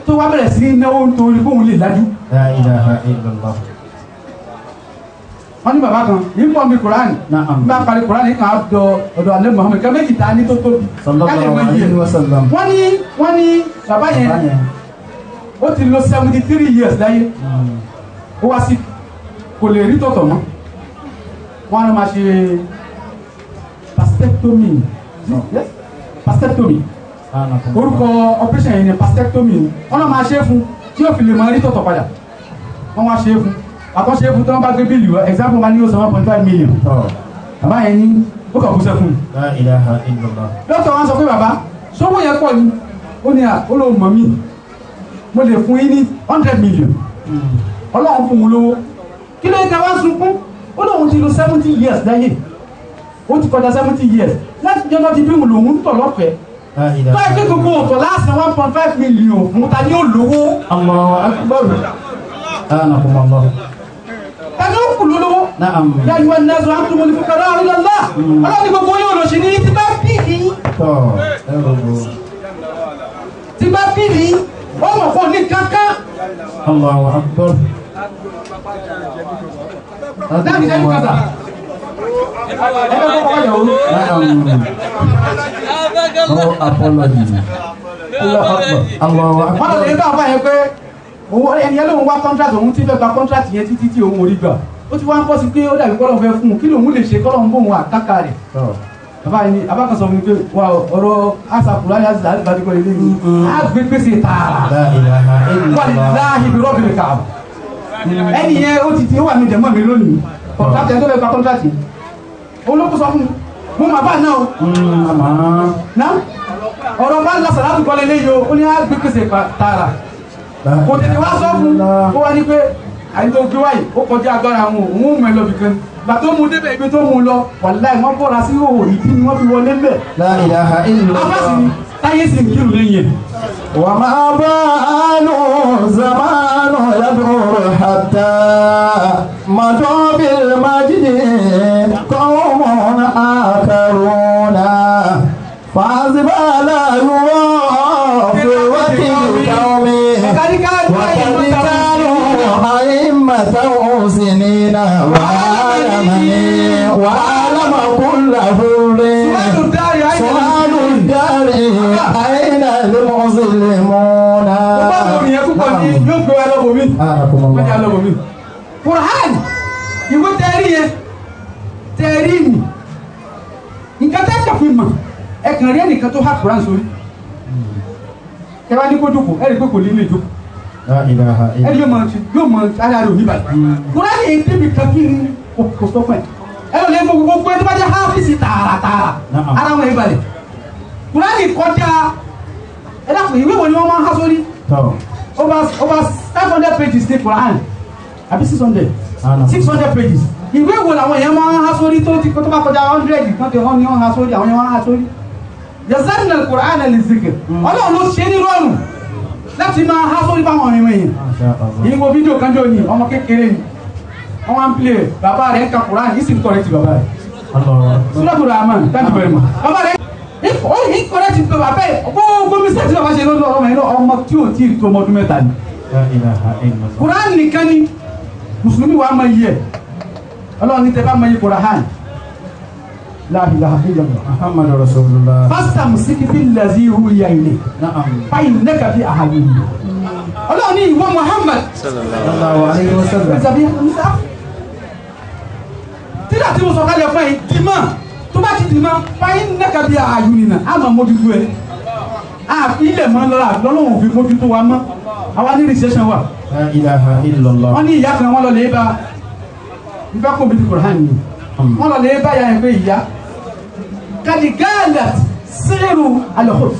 tó wá bẹ̀rẹ̀ sí náwó nítorí kóhun lè lajú. La ilaha illallah. Wọ́n ní bàbá kan yìí pọ̀ mi Kùránì bá parí Kùránì kan ọ̀dọ̀ alẹ́ Muhammad ká méjì ta ní tó tóbi Sallallahu alaihi wasallam. wọ́n ní bàbá yẹn ó ti lò 73 years láyé ó wá sí kò lè rí tọ̀tọ̀ mọ́ wọ́n á máa ṣe pastectomy orúkọ operation yẹn ni pastectomy wọ́n á máa ṣe é fún tí yóò fi lè máa rí tọ̀tọ̀ padà wọ́n wá ṣe é fún àkọ́ṣe é fún tí wọ́n bá gbé bíìlì wọ example máa ní yóò san 1.5 million bàbá yẹn ní ó kàn kú sẹ́fún. La ilaha illallah. dókítà wọn sọ pé bàbá sówó yẹn pọ̀ ni ó ní ó lóun mọ̀ mí mo lè fún yín ní 100 million ọlọ́run fún un lówó kí ló ń tẹ wá sunkún ó lóun ti lo 70 years láyé ó ti kọjá 70 years láti jẹ́ lọ́ọ́ ti bí lòun tọ̀ lọ́fẹ̀ẹ́ tó ẹ kí gbogbo ọ̀tọ̀ láàsán 1.5 million fún ta ni ó lówó. Allahu akbar. Anakumullah. tani ó kù lólówó. Na'am. Ya ayyuhan nasu antumul fuqara'u ila Allah ọlọ́ni gbogbo yóò lọ sí ní ti bá bí ní. ti bá bí ní wọ́n mọ̀ fún ní kankan. Allahu akbar. Dáàbì sẹ́yìn kàtà. Ẹgbẹ́ kọ́kọ́ wáyà o. No apology. Allahu akbar. Wọ́n lọ lè bá àbá yẹn pé ẹni yẹn lóun wá contract òun ti fẹ́ gba contract yẹn títí tí òun ò rí gbà. Ó ti wá ń bọ́ sí pé ó dàbí kọ́lọ̀ fẹ́ fún un kí lòun lè ṣe kọ́lọ̀ ń bò wọn àtàkà rẹ̀. Bàbá yẹn ni àbá kan sọ fún mi pé wà ọ̀rọ̀ àṣàkùrọ̀ ayé àti àdìgbò ilé mi. Á gbé gbèsè tààrà. Wà ní láàyè bí rọ́bì lè kà á. Ẹni yẹn ó ti wà ní ìjẹ̀mọ́ mi lónìí. Contract yẹn tó fẹ́ gba contract yẹn. Olókùn sọ fún mi. Mo máa bá náà o. Náà ọ̀rọ̀ bá ń lọ sàlátù kọ́lé léyìí o. Ó ní á gbé gbèsè tààrà. Kò tètè wá sọ fún ó wá ní pé àyíkó gbé wáyé ó kọjá agbára àwọn òun mú ẹ lọ bìkan gbà tó mú débẹ̀ ibi tó mú lọ wàláì wọ́n bọ́ra sí òwò ìdí ni wọ́n fi wọlé lẹ̀. La ilaha illallah. abáṣì ni táyé sì ń kírun lẹ́yìn ẹ̀. Wa ma balu zamanu yadur hatta madu bil majdi qawmun akaruna fazbala yuwafi wa tilkawmi سنين وعلم كل حر سؤال الدار أين المظلمون. Quran ìwé tẹ́rí yẹn tẹ́rí ni kàfi mọ̀ ẹ̀kàn rí ẹnìkan tó há Quran sórí ẹ wá ní kó jókòó ẹ rí pé kò ní lè jókòó ẹ yóò mọ ara rẹ̀ òní báyìí Quran yìí débi kankiri kò tó pẹ́ ẹ lọ lé gbogbo ẹ tó bá jẹ́ háfíìsì tààràtààrà ara wọn yìí balẹ̀ Quran yìí kọjá ẹ dàpọ̀ ìwé wo ni wọ́n máa ń há sórí over 500 pages ní Quran àbí 600 pages ìwé wo làwọn èèyàn máa ń há sórí tó bá kọjá 100 kan tó hàn ní wọ́n há sórí àwọn èèyàn máa ń há sórí yazarna al-Qur'an li-dhikr Ọlọ́run ló ṣe ní rọrùn láti máa há sórí báwọn ọ̀rìn wọ̀nyí ìwọ fídíò kan jọ ní ọmọ kékeré ni wọ́n wá ń play bàbá rẹ̀ ń ka Quran yìí sì ń kọ̀rẹ́tì bàbá rẹ̀ Suratul Rahman thank you very much bàbá rẹ̀ ń kọ̀rẹ́tì bàbá rẹ̀ gbogbo mísẹ́ tí bàbá ṣe lọ́dọ̀ ọmọ yìí ọmọ tí ò tí ì tó ọmọdún mẹ́ta ni Quran nìkan ni mùsùlùmí wa máa yẹ Ọlọ́run ní tẹ́ bá máa yẹ Quran la ilaha illallah Muhammadu Rasulullah fastamsik billazi huwa ilayhi fa innaka fi ahlihi Ọlọ́run ní ìwọ Muhammad sallallahu alaihi wasallam tíra tí mo sọ kalẹ̀ fún yìí dìímọ̀ tó bá ti dìímọ̀ fa innaka fi a'yunina a máa mójútó ẹ àfi ilẹ̀ mọ́ lọ́lọ́wọ́n òfin mójútó wa mọ́ àwa ní recession wa la ilaha illallah wọ́n ní ìyá kan wọ́n lọ lè bá nígbà kó bí ti Qur'an ni wọ́n lọ lè bá yà ń pé ìyá kadigalat sẹ́rù alẹ́kọ̀ọ́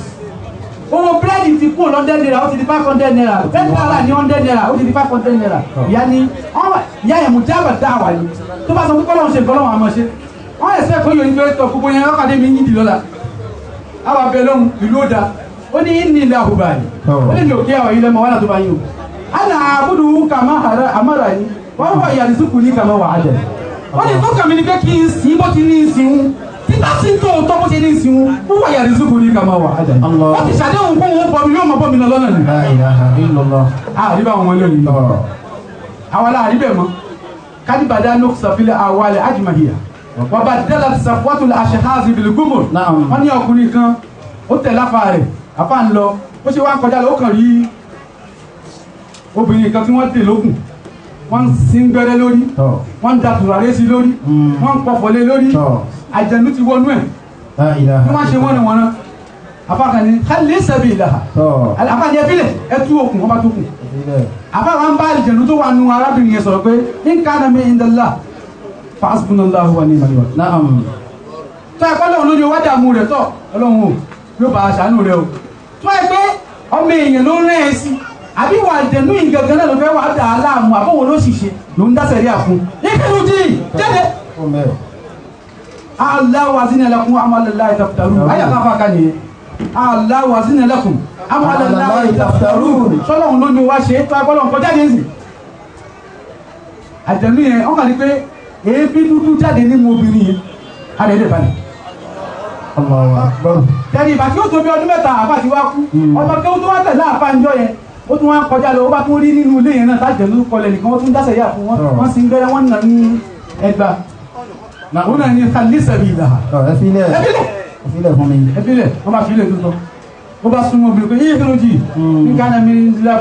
owó búrẹ́dì ti kú lọ́ndẹ̀ naira ó ti di 500 naira $10 ní 100 naira ó ti di 500 naira ìyá ni ìyá yẹn mú jábà dá wà ní tó bá sọ pé kọ́lọ́hún ṣe kọ́lọ́hún àmọ́ ṣe wọ́n yẹ sẹ́kọ̀ọ́ yóò ní pé tọ́ gbogbo yẹn ọkàdé mi yín di lọ́la àwọn abẹ lọ́hùn ìlú ó da ó ní ní ilé àhùbà ni ó ní ní òkè àwọn ilẹ̀ mọ̀ wọ́n tó bá yín o ana àbúrò kàmá àmàrà yín wọ́n wà yàrá ìsúkù ní kàmá wà á jẹ wọ́n ní tó kàmí ni pé kí n sìn bó ti ní í sìn títà sí tó tọ́ bó ṣe ní ìsìn wọn wà yàrá ìsúkù ní kàmá wà á jẹ wọ́n ti ṣàdéhùn kó wọn bọ̀ mi yóò mọ̀ bọ̀ mi lọ lọ́nà ni. la ilaha illallah àríbá wọn lónìí àwọn aláàrí bẹ̀ mọ́ kádìbàdà ló sàfilẹ̀ àwalẹ̀ ajumahiya wọ́n bá dẹ́là sàfọ́tò aṣèhàzì bìlìgúmọ̀ wọ́n ní ọkùnrin kan ó tẹ̀ láfa rẹ̀ àfa ń lọ ó ṣe wá ń kọjá lọ ó kàn rí obìnrin kan tí wọ́n dè lókùn wọ́n ń sin gbẹ́rẹ́ lórí wọ́n ń da tùràrí sí lórí wọ́n ń pọ̀fọ̀lé lórí àjẹnú ti wọnú ẹ̀ wọ́n máa ṣe wọ́n ní wọn náà afáàkàn ní kálí sẹ́bi ìlàhà afáàkàn yẹn fílẹ̀ ẹ tú okùn wọ́n bá tó kùn afáàkàn bá àjẹnú tó wà nù arábìnrin yẹn sọ̀rọ̀ pé ní kánà mi indallah hasbunallahu wa ni'mal wakeel tó ẹ̀kọ́ lọ́wọ́ lójú wá dààmú rẹ̀ tọ̀ ọlọ́run o yóò bá aṣàánú rẹ̀ o tó ẹ pé ọmọ èèyàn ló rẹ̀ ẹ́ sí àbí wà àjẹnú ìgangan náà ló fẹ́ wà á dà á láàmú àbọ̀wọ̀ ló ṣìṣe ló ń dáṣẹ̀ rí àfún ìkírù jì jáde. Allahu azina lakum amalallahi taftarun ayé àkàfà kan nìyẹn Allahu azina lakum amalallahi taftarun sọlọ́run ló ní wá ṣe é tó agbọ́dọ̀ nǹkan jáde sí. àjẹnú yẹn wọ́n kàn ní pé èébí dúdú jáde nínú obìnrin yẹn á lè dé balẹ̀. Allahu akbar tẹ̀lé ìbàtí ó tóbi ọdún mẹ́ta àbá ti wá kú ọmọ kí ó tó wá tẹ̀lé àbá ń jọ yẹn ó tún wá ń kọjá lọ ó bá tún rí nínú ilé yẹn náà tájẹ̀lú kọlẹ̀ nìkan ó tún dáṣẹ̀ yà fún wọn wọ́n sì ń gbẹ́rẹ́ wọ́n nà ní ẹgbà òun náà ní kálí sẹ̀bi ìlà ẹfílẹ̀ fún mi ẹfílẹ̀ wọ́n bá fílẹ̀ tó tọ́ ó bá súnmọ́ obìnrin pé iye kìlójì ní kánà mi ní ìdílé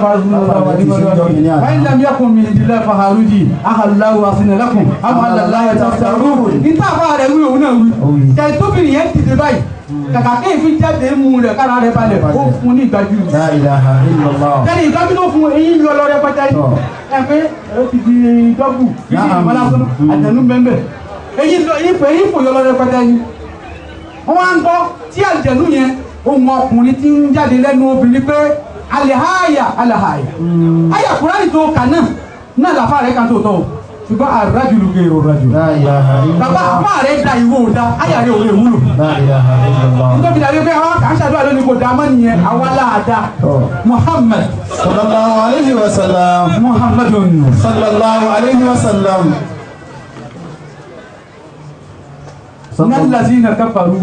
wáyé lam yakun mi ìdílé faharuji ahallahu asinalakum amalallahi taftarun ní táàbà rẹ̀ wí òun náà wí kẹ́ tóbìnrin yẹn ti dé báyìí kàkà kéè fi jáde mú rẹ̀ kára rẹ̀ balẹ̀ ó fún ní ìgbàjú la ilaha illallah tẹ́lẹ̀ ìgbàjú ló fún eyín lọ lọ rẹpẹtẹ ẹ pé ó ti di dọ́bù fíjì ìmọ̀lásọ́nù àjẹnú bẹ́ẹ̀ eyín fò yọ lọ rẹpẹtẹ yìí wọ́n wá ń gbọ́ tí àjẹnú yẹn ohun ọkùnrin ti ń jáde lẹ́nu obìnrin pé alihaya ayà kúránì tó kà náà làfà rẹ̀ kan tó tọ́ ṣùgbọ́n àrájùlù gèrò rájù bàbá àfà rẹ̀ da ìwò òdá ayà rẹ̀ òwe wúlò nítorí dàbí pé àwọn àṣàdúrà lónìí kò dámọ́ nìyẹn àwọn aláàdá Muhammad sallallahu alaihi wasallam Muhammadun sallallahu alaihi wasallam innal kafaru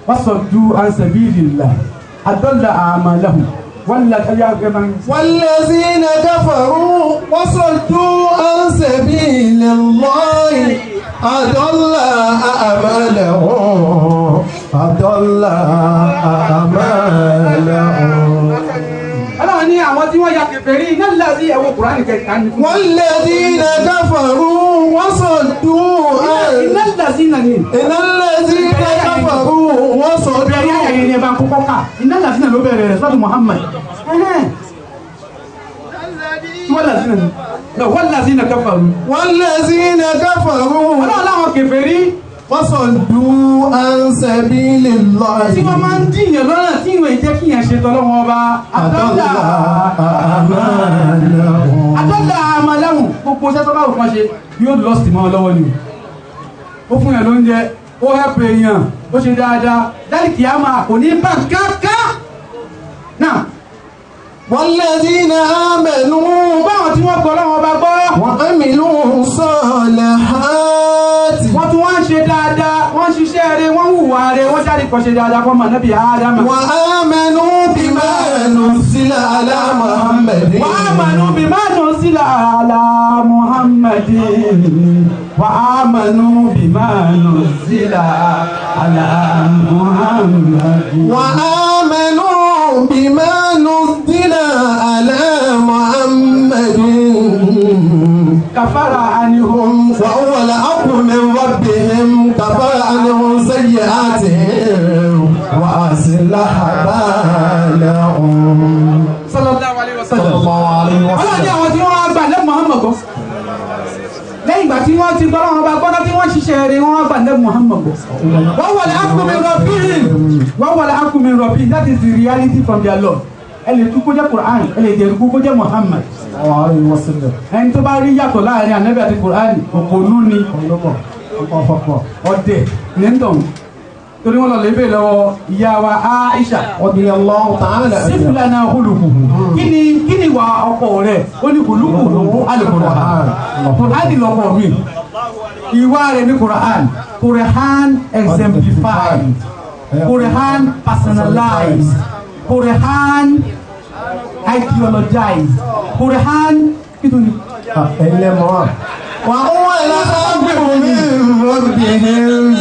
وصدوا عن سبيل الله أضل أعمالهم والذين كفروا وصدوا عن سبيل الله أضل أعمالهم Ọlọ́run ní àwọn tí wọ́n ya kèfèrí kèfèrí iná láti ẹwọ Kùránì kẹta ní fún والذين كفروا وصدوا iná láti iná ní إن الذين كفروا وصدوا bẹ̀rẹ̀ ayà yìí ni ẹbá kọ́kọ́ ká iná láti iná ló bẹ̀rẹ̀ rẹ̀ sọ́dún Muhammad wọ́n láti iná kẹfàrú والذين كفروا ọlọ́ọ̀láwọn kèfèrí وصدوا عن سبيل الله tí wọ́n máa ń dìyàn lọ́nà tí ìwọ̀n ìjẹ́ kíyàn ṣe tọ́lọ́wọ́ ọba أضل أعمالهم àtọ́lá àmàlẹ́hùn gbogbo ṣẹ́ tọ́lá òkan ṣe yóò lọ́sì mọ́ lọ́wọ́ ni ó fún ẹ̀ lóúnjẹ ó hẹ́pẹ̀ èèyàn ó ṣe dáadáa dáríkì á máa kò ní bá káká náà والذين آمنوا báwọn tí wọ́n gbọ́ lọ́wọ́ ọba gbọ́ وعملوا الصالحات wọ́n tún wọ́n ń ṣe dáadáa wọ́n ṣiṣẹ́ rẹ̀ wọ́n hùwà rẹ̀ wọ́n jáde kọ́ ṣe dáadáa fọ́mọ nábì Ádámà وآمنوا بما نزل على محمد وآمنوا بما نزل على محمد وآمنوا بما نزل على محمد وآمنوا بما نزل على محمد كفر عنهم وهو الحق من ربهم كفر عنهم سيئاتهم وأصلح بالهم صلى الله عليه صلى وسلم الله عليه ọlọ́ni وسلم àwọn tí wọ́n gbà lẹ́ Muhammad gbọ́ lẹ́yìn ìgbà tí wọ́n ti gbọ́ lọ́wọ́ bá gbọ́dọ̀ tí wọ́n ṣiṣẹ́ rẹ̀ wọ́n gbà lẹ́ Muhammad gbọ́ wọ́n wọlé akumi rọ̀bìn wọ́n wọlé akumi rọ̀bìn that is the reality from their Lord ẹ lè tún kó jẹ́ Quran ẹ lè dẹ̀rù kó jẹ́ Muhammad ẹni tó bá rí yàtọ̀ láàrin Ànábì àti Quran òpònú ni ọ̀dẹ̀ nìtọ̀n torí wọ́n lọ lè bèèrè lọ́wọ́ ìyá wa Aisha رضي الله تعالى عنه sífìlànà huluku kí ni wà ọkọ rẹ̀ ó ní huluku al-Qur'an Qur'an lọ́pọ̀ mi ìwà rẹ̀ ní Qur'an Qur'an exemplified Qur'an personalized Qur'an ideologized Qur'an kí tó ní وهو الحق من ربهم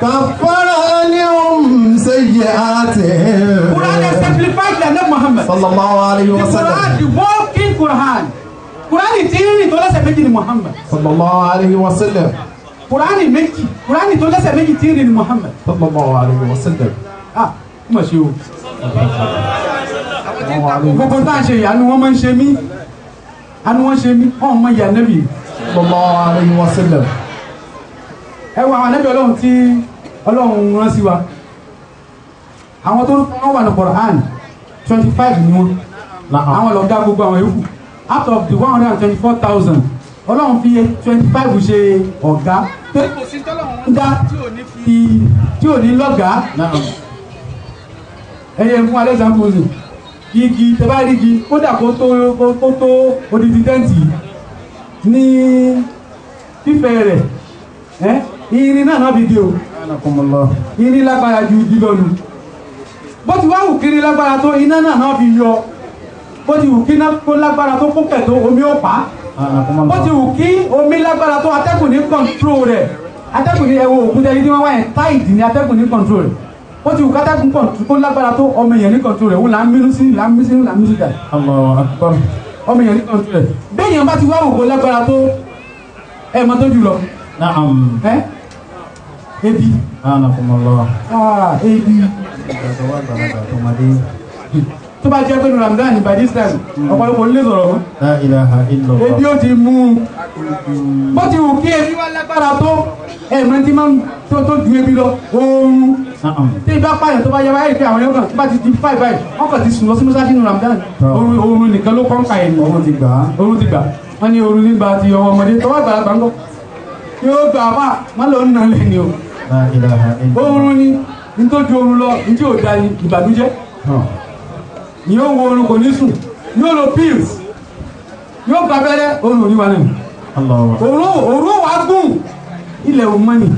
كفر عنهم سيئاتهم Qur'an exemplified the name Muhammad صلى الله عليه the وسلم Qur'an the walking Qur'an Qur'an tí ní tó lẹ́sẹ̀ méjì ni Muhammad صلى الله عليه وسلم Qur'an méjì Qur'an tó lẹ́sẹ̀ méjì tí ní Muhammad صلى الله عليه وسلم ah mo ṣe o gbogbo tá à ń ṣe ìyanu wọn máa ń ṣe mí anu wọn ṣe mí wọn mọ ìyá nẹ́bì صلى الله عليه وسلم ẹ wọ àwọn nẹ́bì ọlọ́run tí ọlọ́run rán sí wa àwọn tó wọ́n wà ní Quran 25 ni wọ́n àwọn lọ́gá gbogbo àwọn yòókù out of the 124,000 ọlọ́run fi 25 ṣe ọ̀gá pé kò sí tọ́lọ́run dá tí ò ní lọ́gàá ẹyẹ fún alexander igi tẹ́bá rí igi kódà kó tó odidi tẹ́ǹtì ní fífẹ́ rẹ̀ irin náà bí gé o irin lágbára ju igi lọ́nu bó ti wá wù kiri lágbára tó iná náà fi yọ bó ti wù kí kó lágbára tó kókẹ̀ tó omi ó pa bó ti wù kí omi lágbára tó atẹ́kùn ní kọ̀ntró rẹ̀ atẹ́kùn ní ẹwọ òkúta yìí tí wọ́n wáyé táìdì ní atẹ́kùn ní kọ̀ntró rẹ̀ ó ti wù kátàkùn kó lágbára tó ọmọ èèyàn ní kọ̀ntró rẹ̀ wọ́n là ń mínú sí dà ọmọ èèyàn ní kọ̀ntró rẹ̀ béèyàn bá ti wá wù kó lágbára tó ẹ̀mọ́ tó jùlọ ebi ebi tó bá jẹ́ pé ní Ramadan by this time ọ̀pọ̀lọpọ̀ nílé sọ̀rọ̀ mọ́ ebi ó ti mú bó ti wù kí ebi wá lágbára tó ẹ̀mọ́ tí máa ń tó ju ebi lọ oorun tí ìbá pààyàn tó bá yẹ báyìí pé àwọn yóò kàn tó bá ti di 5 báyìí wọ́n kàn ti sùn lọ sí mọ́sáàsì ní Ramadan oorun nìkan ló kọ́ ń ka ẹ̀yìn oorun ti gbà wọ́n ní oorun nígbà ti ọwọ́ ọmọdé tọwọ́ àgbàlagbà ń kọ́ yóò gbà wá má lọ nà lẹ́ni o oorun ni nítorí oorun lọ ní tí ò da ni ìbànújẹ́ yóò wo oorun kò ní sùn yóò lo pills yóò gba abẹ́rẹ́ oorun ò ní wà náà òru wà gùn ilẹ̀ ò mọ́ni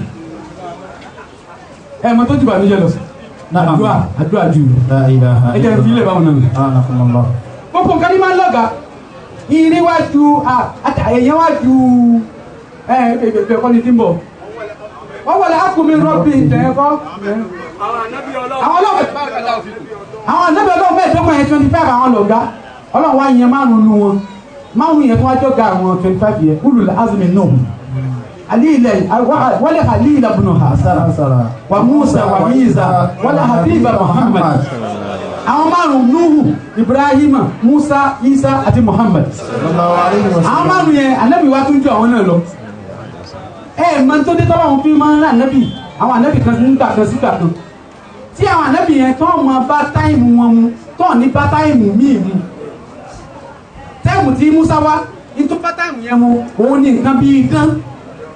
ẹ̀mọ́ tó jù bànújẹ́ lọ àdúrà jù ẹjẹ́ fi ilẹ̀ báwọn náà gbogbo nǹkan ní máa ń lọ́gà irin wájú èèyàn wájú ẹ̀ẹ́dẹ̀ẹ̀kọ́ ni tí ń bọ̀ wọ́n wọlé akumi rọ́bì ìtẹ̀ẹ́kọ́ àwọn anábì ọlọ́run mẹ́ẹ̀ẹ́dọ́gbọ̀n yẹn 25 àwọn lọ́gá ọlọ́run wá yẹn márùn-ún yẹn tó wá jọ ga àwọn 25 yẹn ulul azmi Nuh alilẹ̀ wala Halil ibn Hasara wa Musa wa Isa wala Habiba Muhammad àwọn márùn-ún Nuhu Ibrahima Musa Isa àti Muhammad àwọn márùn-ún yẹn ànábì wa tún jọ àwọn náà lọ mọ̀ tó dé tọ́lọ́run fi máa ń rán ànábì àwọn ànábì kan ń gbà kan sí gbà kan tí àwọn ànábì yẹn tó mọ bá táìmù wọn mu tó ní bá táìmù míì mu táìmù tí Musa wá nítorí bá táìmù yẹn mu òun ní nǹkan bíi idán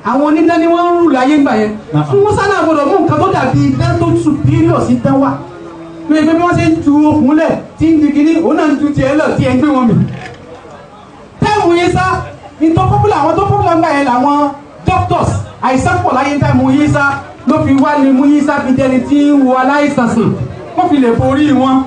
àwọn onídán ni wọ́n ń rú láyé ńgbà yẹn fún Musa náà gbọdọ̀ mú nǹkan tó dàbí idán tó superior sí dán wá pé bí wọ́n ṣe ń tu okùn lẹ̀ tí ń di kíní òun náà ń tu tiẹ̀ lọ tí ẹ ń gbé wọn mì táìmù yẹn sá nítorí pọ́pùlà àwọn tó pọ́pùlà ńgbà yẹn làwọn doctors àìsàn pọ̀ láyé táìmù yẹn sá ló fi wá ní mú yín sáfi jẹni tí ń wo aláìsàn sùn kó fi lè borí wọn.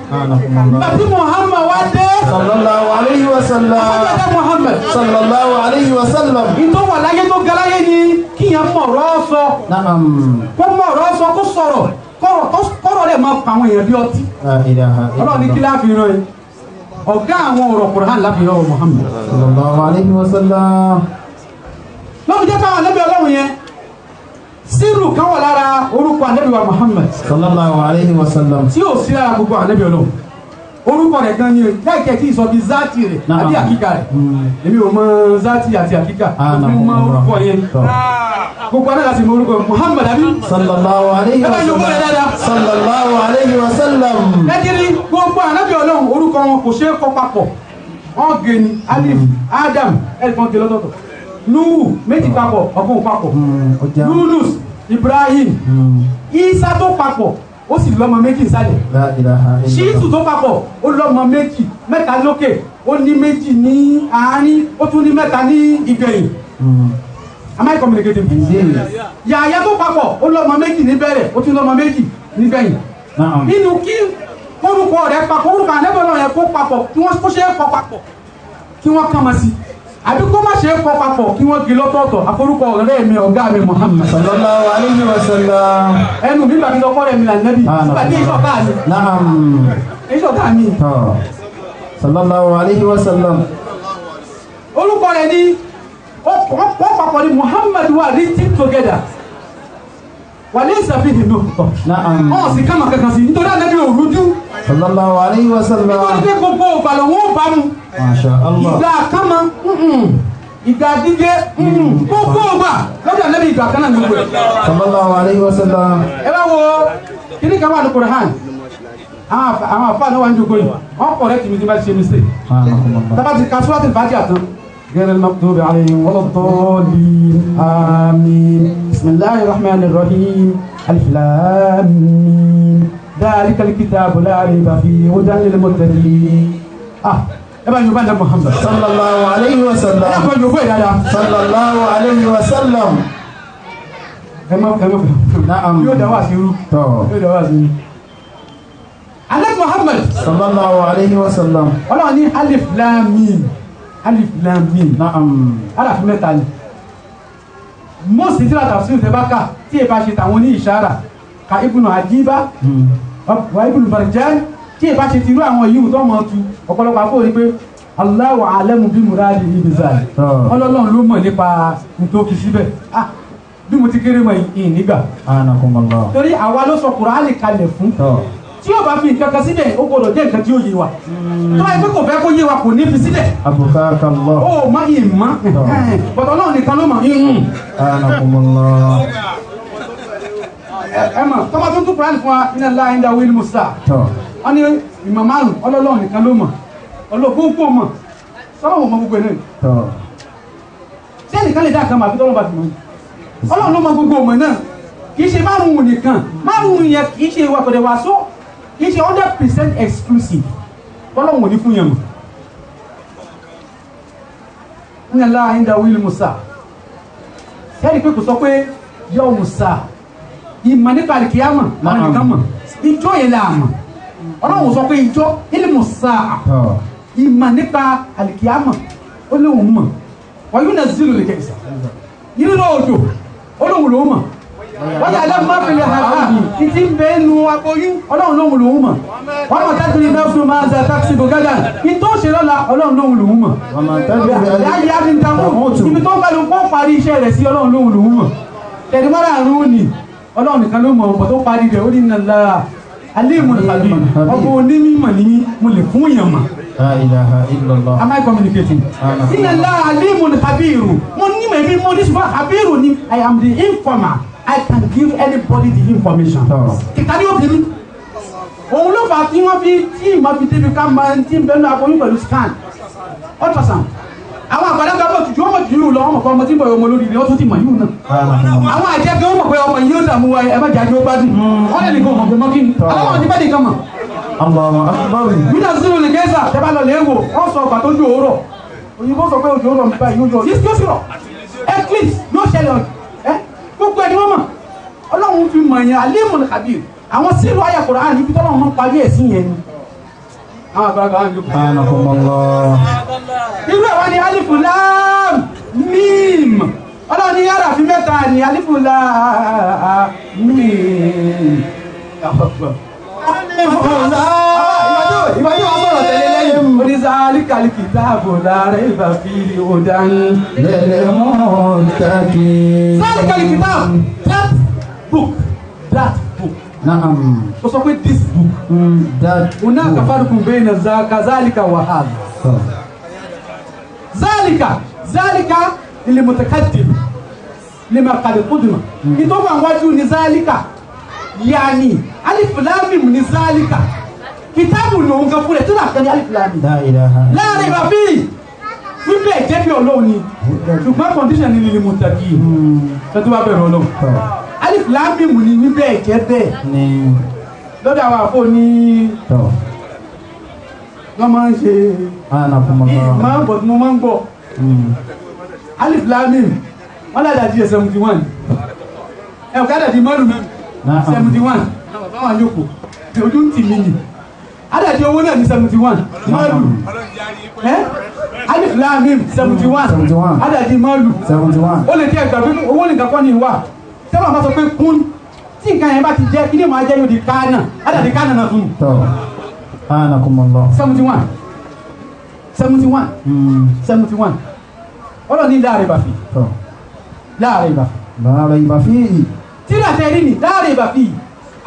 bàtí Muhammad wá dé. sallallahu alayhi wa sallam. afẹ́fẹ́ Muhammad. sallallahu alayhi wa sallam. ìtọ́ wà láyé tó ga láyé ni kíyàn mọ̀rọ̀ sọ. kó mọ̀rọ̀ sọ kó sọ̀rọ̀ kọ́rọ̀ rẹ̀ máa pa àwọn èèyàn bí ọtí. ọlọ́run ní kí láàfin rán yìí ọ̀gá àwọn ọ̀rọ̀ Qur'an láàfin rán Muhammad. sallallahu alayhi wa sallam. lọ́wọ́ jẹ́ káwọn ẹlẹ́bí ọlọ́run yẹn sírù kan wà lára orúkọ ànábì wa Muhammad sallallahu alayhi wa sallam tí ó sí lára gbogbo ànábì Ọlọ́run orúkọ rẹ̀ gan ni láìkẹ́ tí ìsọ bí záàtì rẹ̀ àti àkíkà rẹ̀ èmi ò mọ záàtì àti àkíkà èmi mọ orúkọ yẹn gbogbo ànábì láti mọ orúkọ Muhammad àbí sallallahu alayhi wa sallam sallallahu alayhi wa sallam lẹ́kìrì gbogbo ànábì Ọlọ́run orúkọ wọn kò ṣeé kọ papọ̀ wọ́n gé ni Alif Adam ẹ̀fọn gé lọ́tọ̀ọ̀tọ̀ Nuhu méjì papọ̀ ọ̀gbọ̀n papọ̀ Yunus Ibrahim Isa tó papọ̀ ó sì lọ́mọ méjì nsàlẹ̀ Ṣíìtù tó papọ̀ ó lọ́mọ méjì mẹ́ta lókè ó ní méjì ní àárín ó tún ní mẹ́ta ní ìgbẹ̀yìn am I communicating? Yàyà tó papọ̀ ó lọ́mọ méjì níbẹ̀rẹ̀ ó tún lọ́mọ méjì nígbẹ̀yìn nínú kí orúkọ rẹ̀ papọ̀ orúkọ ànẹ́bọ̀lọ́ rẹ̀ kó papọ̀ kí wọ́n kó ṣe é kọ papọ̀ kí wọ́n kàn máa sí àbí kó má ṣe é kọ papọ̀ kí wọ́n gé lọ́tọ̀ọ̀tọ̀ àforúkọ ọ̀rẹ́ mi ọ̀gá mi Muhammad sallallahu alayhi wa sallam ẹnu mi gbàgbé lọ́kọ́ rẹ̀ mi là nẹ́bí gbàgbé ìṣọ̀tà mi ìṣọ̀tà mi sallallahu alayhi wa sallam orúkọ rẹ̀ ní wọ́n papọ̀ ní Muhammad wa written together wà ní ìsàfihàn ìlú ọ̀ sì ká màkàkà sí nítorí ànẹ́bí òrújú sallallahu alayhi wa sallam nítorí pé gbogbo ìbàlọ̀ wọn ò bá mu masha Allah ìgbà kama ìgbà dídé gbogbo ọgbà lọ́dọ̀ ànẹ́bí ìgbà kan náà ní gbogbo sallallahu alayhi wa sallam ẹ bá wo kíní kan wà ní Qur'an àwọn àfáà náà wà ní jogo yìí wọ́n kọ̀ rẹ́ tìmí tí bá ti ṣe mistake tábà ti ka Suratul Fatiha tán غير المغضوب عليهم ولا الضالين آمين بسم الله الرحمن الرحيم ألف لام ميم ذلك الكتاب لا ريب فيه هدى للمتقين ẹ bá yorùbá ndé Muhammad sallallahu alayhi wa sallam ẹ bá yorùbá yìí dáadáa sallallahu alayhi wa sallam naam yóò dá wá sí irú yóò dá wá sí irú. alẹ́ Muhammad sallallahu alayhi wa sallam ọlọ́run ní alif lam mim alif lam mim naam aláfi mẹ́ta ni mọ́sí tí látàrí sí ìtẹ́bákà tí ẹ bá ṣe tàwọn ní ìṣára ka ibùnú àjíbá wà ibùnú Barjan tí ẹ bá ṣe ti rú àwọn yìí tó mọ̀ tu ọ̀pọ̀lọpọ̀ àpò rí pé Allahu a'lamu bí muradi ní bizarre ọlọ́run ló mọ̀ nípa nítòkì síbẹ̀ bí mo ti kéré mọ̀ ìyìn nígbà torí àwa ló sọ Kùránì kalẹ̀ fún tí yóò bá fi nǹkan kan síbẹ̀ ó gbọdọ̀ jẹ́ nǹkan tí ó yé wa tó báyìí pé kò fẹ́ kó yé wa kò ní fi síbẹ̀ ó má yìí má bọ̀dọ̀ náà nìkan ló mọ̀ ẹ mọ̀ tọ́ba tó ń tún Kùránì fún wa iná ńlá ẹ̀ńdà wíìlì musa wọ́n ní ìmọ̀ márùn ọlọ́lọ́run nìkan ló mọ̀ ọlọ́gbọ́n mọ̀ sọ́wọ́n mọ̀ gbogbo ẹ̀ náà tí ẹnìkan lè dá àkàmà àbí tọ́lọ́ bá fi mọ̀ ọlọ́run ló mọ̀ gbogbo ọmọ náà kìí ṣe márùn-ún nìkan márùn-ún yẹn kìí ṣe ìwà pẹ̀lẹ́ wàásù kìí ṣe 100% exclusive tọ́lọ́run ò ní fún yẹn mọ̀ ní ẹ̀lá ẹ̀ńdà wíìlì musa sẹ́ni pé kò sọ pé yọ musa ìmọ̀ nípa àlìkìyàmọ̀ àwọn nìkan mọ̀ ìjọ yẹn là mọ̀ ọlọ́run sọ pé ìjọ ilmu sáà ìmọ̀ nípa àlìkìyàmọ̀ ó léwu mọ̀ wọ́n yóò nà zílù lè kẹ́sà nínú òjò ó léwu ló mọ̀ wọ́n yà lẹ́nu má fìlẹ̀ hàrá títí ń bẹ́ẹ̀ nu aboyún ọlọ́run lóhùn lòún mọ̀ wọ́n mọ̀ tẹ́tìrì náà fún máa ń ṣe táksì bò gádà ìtò ṣe lọ́la ọlọ́run lóhùn lòún mọ̀ yáyí á ní dámọ̀ ibi tó ń bá lóun kó parí iṣẹ́ rẹ̀ sí ọlọ́run lóhùn lòún mọ̀ tẹ̀dùmọ́ra àrùn ni ọlọ́run nìkan ló mọ̀ ọ̀pọ̀ tó parí rẹ̀ ó ní nàlá alímù tàbí ọgbọ̀ onímọ̀ ní mo lè fún èèyàn mà. La ilaha illallah. Am I communicating? Inna Allah alimun habiru. Mo ní mẹ̀mí mo ní ṣùgbọ́n habiru ni I am the informer. I can give anybody the information. Kíkà ní obìnrin. Òun ló fà tí wọ́n fi tí ìmọ̀ fi débi ká máa ń tí ń bẹ́ẹ̀ ní aboyún pẹ̀lú scan. Ultrasound. Àwọn àgbàlagbà bọ̀ tùjú ọmọ jù lọ ọmọ kan ọmọ tí ń bọ̀ ọmọ lórí ni ó tún ti mọ̀ yìí náà. Àwọn àjẹgẹ́ ọmọ pé ọmọ yìí ó dààmú wa ẹ má jẹ́ àjọ gbádùn. Wọ́n lè nìkan ọmọ pé mọ́kí ni. Aláwọ̀ ti bẹ́ẹ̀ nìkan mọ̀. Allahu akbar. Bídà sínú lè gẹ́sà tẹ́bá lọ lè wò wọ́n sọ ọgbà tó jò ó rọ̀. Òyìnbó sọ pé òjò rọ̀ nípa ìyóò yóò sì rọ̀. Eclipse yóò ṣẹlẹ̀ ẹ́ gbogbo ẹni wọ́n mọ̀. Ọlọ́run fi mọ̀ yẹn alimul khabir. Àwọn sílù ayà Kùránì níbi tọ́lọ́run máa ń parí ẹ̀ sí yẹn ni. Àwọn àgbàlagbà wà ní ìlú. Irú ẹ̀ wá ní alifu lam mim. Ọlọ́run ní yàrá fi mẹ́ta ní alifu lam mim. Ìwájú wọn sọ̀rọ̀ tẹ̀lé lẹ́yìn. Oníṣàlìkàlì kìtàbù lára ìbá fi òdàn. Lẹ́lẹ̀ mọ́ tàbí. Ṣàlìkàlì kìtàbù that book. Naam. O sọ pé this book. That. Una kafarukun bayna zalika wa hadha. Zalika lil mutakaddim. Lima qad qudima. Ìtọ́wọ́ àwọn wájú ní zalika. Yani alif lam mim ni zalika kitabu lo nǹkan fure tí na kan alif lam mim La ilaha. la riba fi fi be je bi Ọlọ́hun ni ṣùgbọ́n condition ni lil muttaqin tó bá bẹ̀rù Ọlọ́hun alif lam mim ni be je be Ni. lọ́dọ̀ àwọn àfọ ní wọ́n máa ń ṣe máa ń bọ̀ tí mo máa ń gbọ́ alif lam mim wọ́n ládàá di 71 ẹ̀ ọ̀kadà di márùn mẹ́rin 71 àwọn àyókò tí ojú ń tì mí nì adàdí owó náà ní 71 mọ́ọ̀lù alif lam mim 71 adàdí mọ́ọ̀lù ó lè tí ẹgbà pé owó nìkan kọ́ ní ìwà tẹ́lọ̀ bá sọ pé kún tí nǹkan yẹn bá ti jẹ́ kí ní máa jẹ́ yóò di káánà adàdí káánà náà fún 71 ọlọ́ ní láàrin bàfí tíra tẹ́rí ni láàrin ìbàfí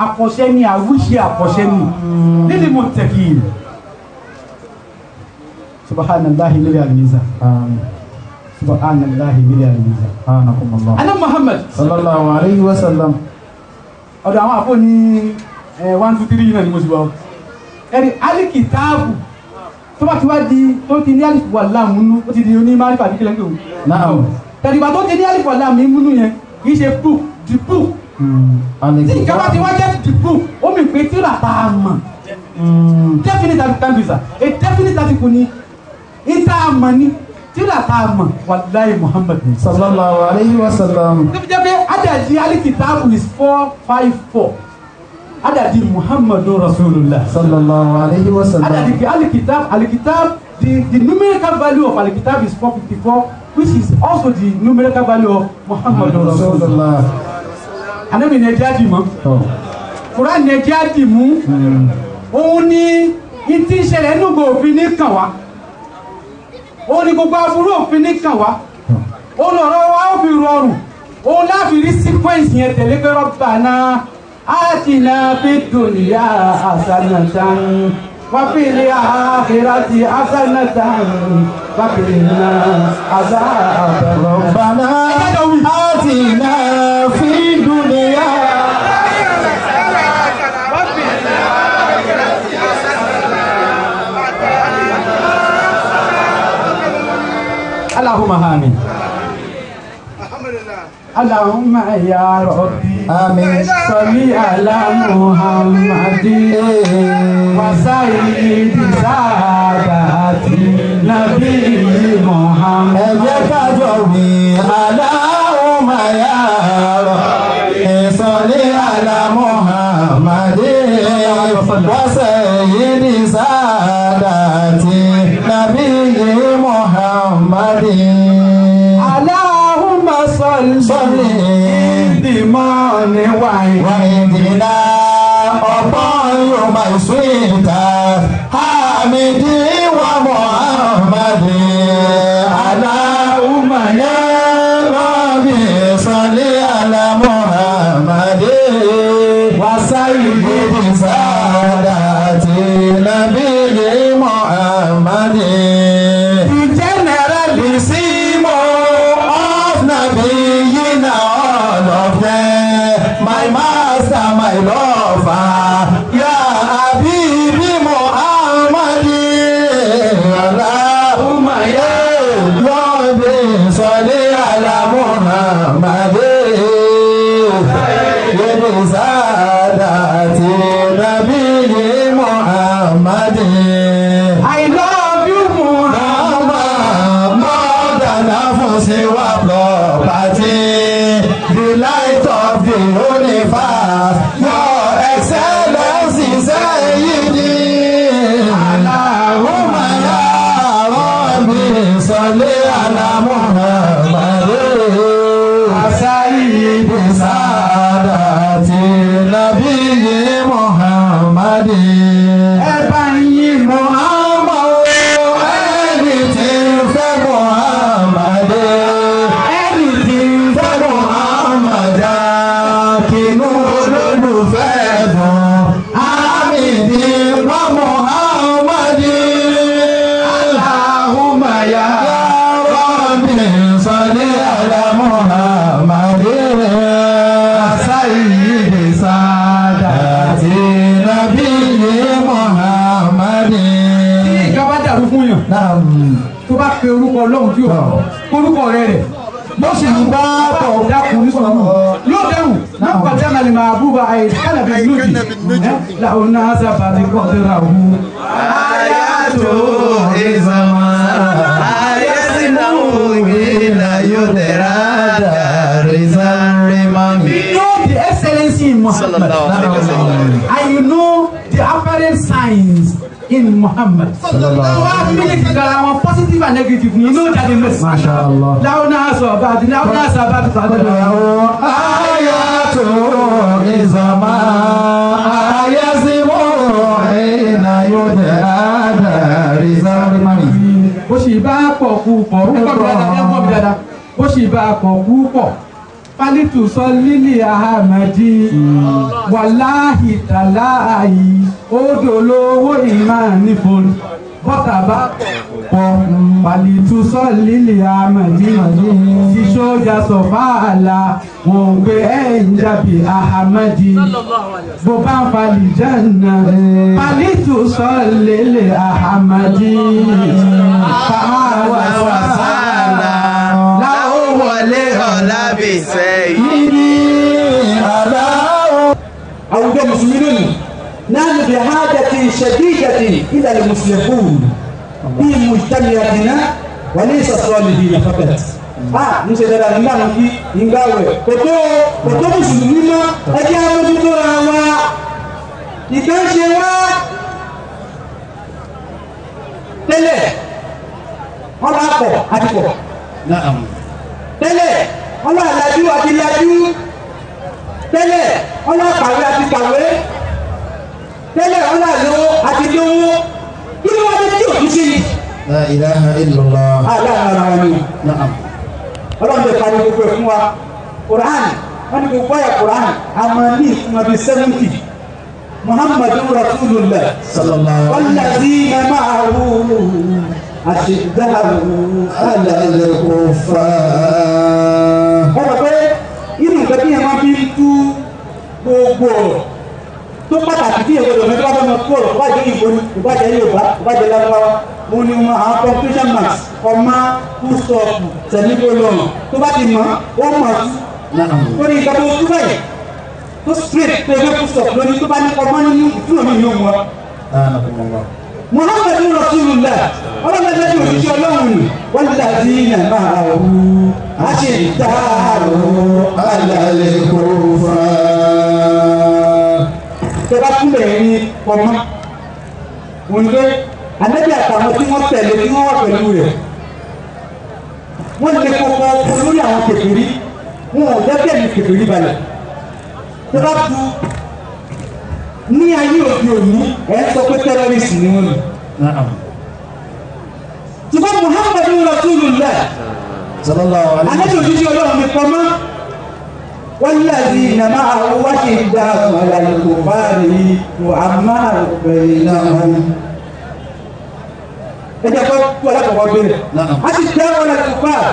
àkọ̀ṣẹ́ ni àwúṣe àkọ̀ṣẹ́ ni nílì mọ̀ tẹ̀kì subhanallahi lil almiza subhanallahi lil almiza ana Muhammad sallallahu alayhi wa sallam. ọ̀dọ̀ àwọn àpò ní 1 2 3 náà ni mo sì wá ẹ̀rí alikitaabu tó bá ti wá di tó ti ní alifu wà láàmúnú ó ti di oní márífà bí kílẹ̀ ń gbé Naam. tẹ̀lifà tó ti ní alifu wà láàmúnú yẹn kì í ṣe book the book tí ìjọba ti wá jẹ́ the book ó mi pé tíra tá a mọ̀ definite article a definite article ni ìta àmọ̀ ni tíra tá a mọ̀ wàláyé Muhammad sallallahu alayhi wa sallam. tó fi jẹ́ pé adadi alikitaabu is 454 adadi Muhammadu Rasulullah sallallahu alayhi wa sallam. adadi alikitab the numerical value of alikitab is 454 which is also the numerical value of Muhammadu Rasulullah. Anabi ne jadi mọ́ Quran ne jadi mú òun ni ìtí ìṣẹ̀lẹ̀ ẹnugbò òfin ní kàn wá òun ni gbogbo aburú òfin ní kàn wá òun lọ̀rọ̀ wa ó fi rọrùn òun láfi rí sequence yẹn tẹ̀lé pé Rabbana atina fid dunya hasanatan wa fil akhirati hasanatan wa qina azaban Rabbana atina fid dunya. Allahumma amin. Allahumma ya Rabbi. Amin. Salli ala Muhammadin wa sayyidi saadati Nabi Muhammad. Ẹ jẹ́ ká jọ wí Allahumma ya Rabbi. Salli ala Muhammadin wa sayyidi saadati Nabi Muhammadin. Allahumma salli Salli di money wine. وإندنا upon you my sweetheart Hamidi wa Muhammadi Allahumma ya Rabbi salli ala Muhammadi wa sayyidi sadati nabiyyi Muhammadi the generalissimo of Nabiyyina all of them my master my lover ya Habibi Muhammadi Allahumma ya Rabbi salli ala Muhammadi sayyidi sadati nabiyyi Muhammadi I love you Muhammad more than nafsi wa property the light of the universe your excellency Sayyidi Allahumma ya Rabbi salli ala Muhammad sayyidi sadati nabiyyi Muhammad Muhammad anything for Muhammad anything for Muhammad kinu olólùfẹ́ dùn Hamidi wa Muhammad Allahumma ya Rabbi salli ala Muhammad sayyidi sadati nabiyyi Muhammad. Tí ìka bá dàrú fún yàn. Tó bá pe orúkọ Ọlọ́run tí ó orúkọ rẹ̀ bó sì ń bá bọ̀ dákun ní sọ̀rọ̀ yóò dẹ̀rù náà pàjá náà lè máa búba àìsíkàlà bí lójì láwọn náà sábà lè kọ́ síra òun. Ayatu izama ayasinahu ila yuderada rizamrimami. You know the excellency in Muhammad and you know the apparent signs in Muhammad. Positive and negative. You know that in this. MashaAllah. Ayatu izama ayasimu ila yuderada rizamrimami. Bó ṣì bá pọ̀ púpọ̀ bó ṣì bá pọ̀ púpọ̀ pálítù sọ lílì ahamadi wàláhì tàláàyí odò lówó ìmáànífò bọ́tà bá pọ̀ pálítù sọ lílì ahamadi tí sójà sọ fàálà wọn gbé ẹ̀yìn jábì ahamadi bó bá ń falì jẹ́nà pálítù sọ lílì ahamadi fàáwà sàálà láwọ́ wọlé ọ̀la bí أيها المسلمون نحن بحاجة شديدة إلى المصلحون في مجتمعنا وليس الصالحين فقط. Musa dara nígbà náà kí ìgbà wẹ̀ kòtó mùsùlùmí mọ́ ẹjẹ́ amójútó ra wa ìkan ṣe wá tẹ́lẹ̀ wọ́n bá pọ̀ àti pọ̀ tẹ́lẹ̀ wọ́n bá lajú àti lajú tẹ́lẹ̀ wọ́n bá kàwé àti kàwé tẹ́lẹ̀ wọ́n bá lówó àti lówó kí ló wá dé tí òkú sí ni. La ilaha illallah. Aláàárọ̀ wa ni. Ọlọ́run lè parí gbogbo ẹ̀ fún wa. Quran wọ́n ní gbogbo àyà Quran àmọ́ ní ìfúnma bíi 70. Muhammadu Rasulullah. Wallazina ma'ahu ashiddaa'u 'alal kuffar. Wọ́n rọ̀ pé inú nǹkan tí yẹn máa fi ń tú gbogbo tó pàtàkì tí èwo lòmí bá fẹ́ mọ kó ọ̀rọ̀ bàjẹ́ ìbò ni ìbàjẹ́ Yorùbá ìbàjẹ́ Lárúbáwá mo ní wọn àwọn conclusion marks ọmọ full-stop semicolon tó bá ti mọ̀ ó mọ̀ tó ní ìgbà tó tú báyìí tó straight tó ẹgbẹ́ full-stop lórí tó bá ní ọmọ nínú ìfúnná mi yóò mọ̀. Muhammadu Rasulullah ọlọ́mọdé tí òṣìṣẹ́ Ọlọ́run ni wọ́n ti dàbí nàmá àwù àṣetààrò alálẹ́ kó fà á. Tẹ́lá túnbẹ̀ ní ọmọ wọn gbé Ànábì àtàwọn tí wọ́n tẹ̀lé tí wọ́n wà pẹ̀lú rẹ̀ wọ́n lè kọ́kọ́ lórí àwọn kèfèrí wọn ò dẹ́kẹ́ ní kèfèrí balẹ̀ tó bá bu ní ayé òde òní ẹ̀ ń sọ pé terrorist ni wọ́n lò. ṣùgbọ́n Muhammadu Rasulullah sallallahu alaihi anájọ́ òjijì ọlọ́run mi kọ́ mọ́ والذين معه أشداء على الكفار رحماء بينهم. ẹ jẹ́ kó alákọ̀ọ́kọ́ bẹ̀rẹ̀ أشداء على الكفار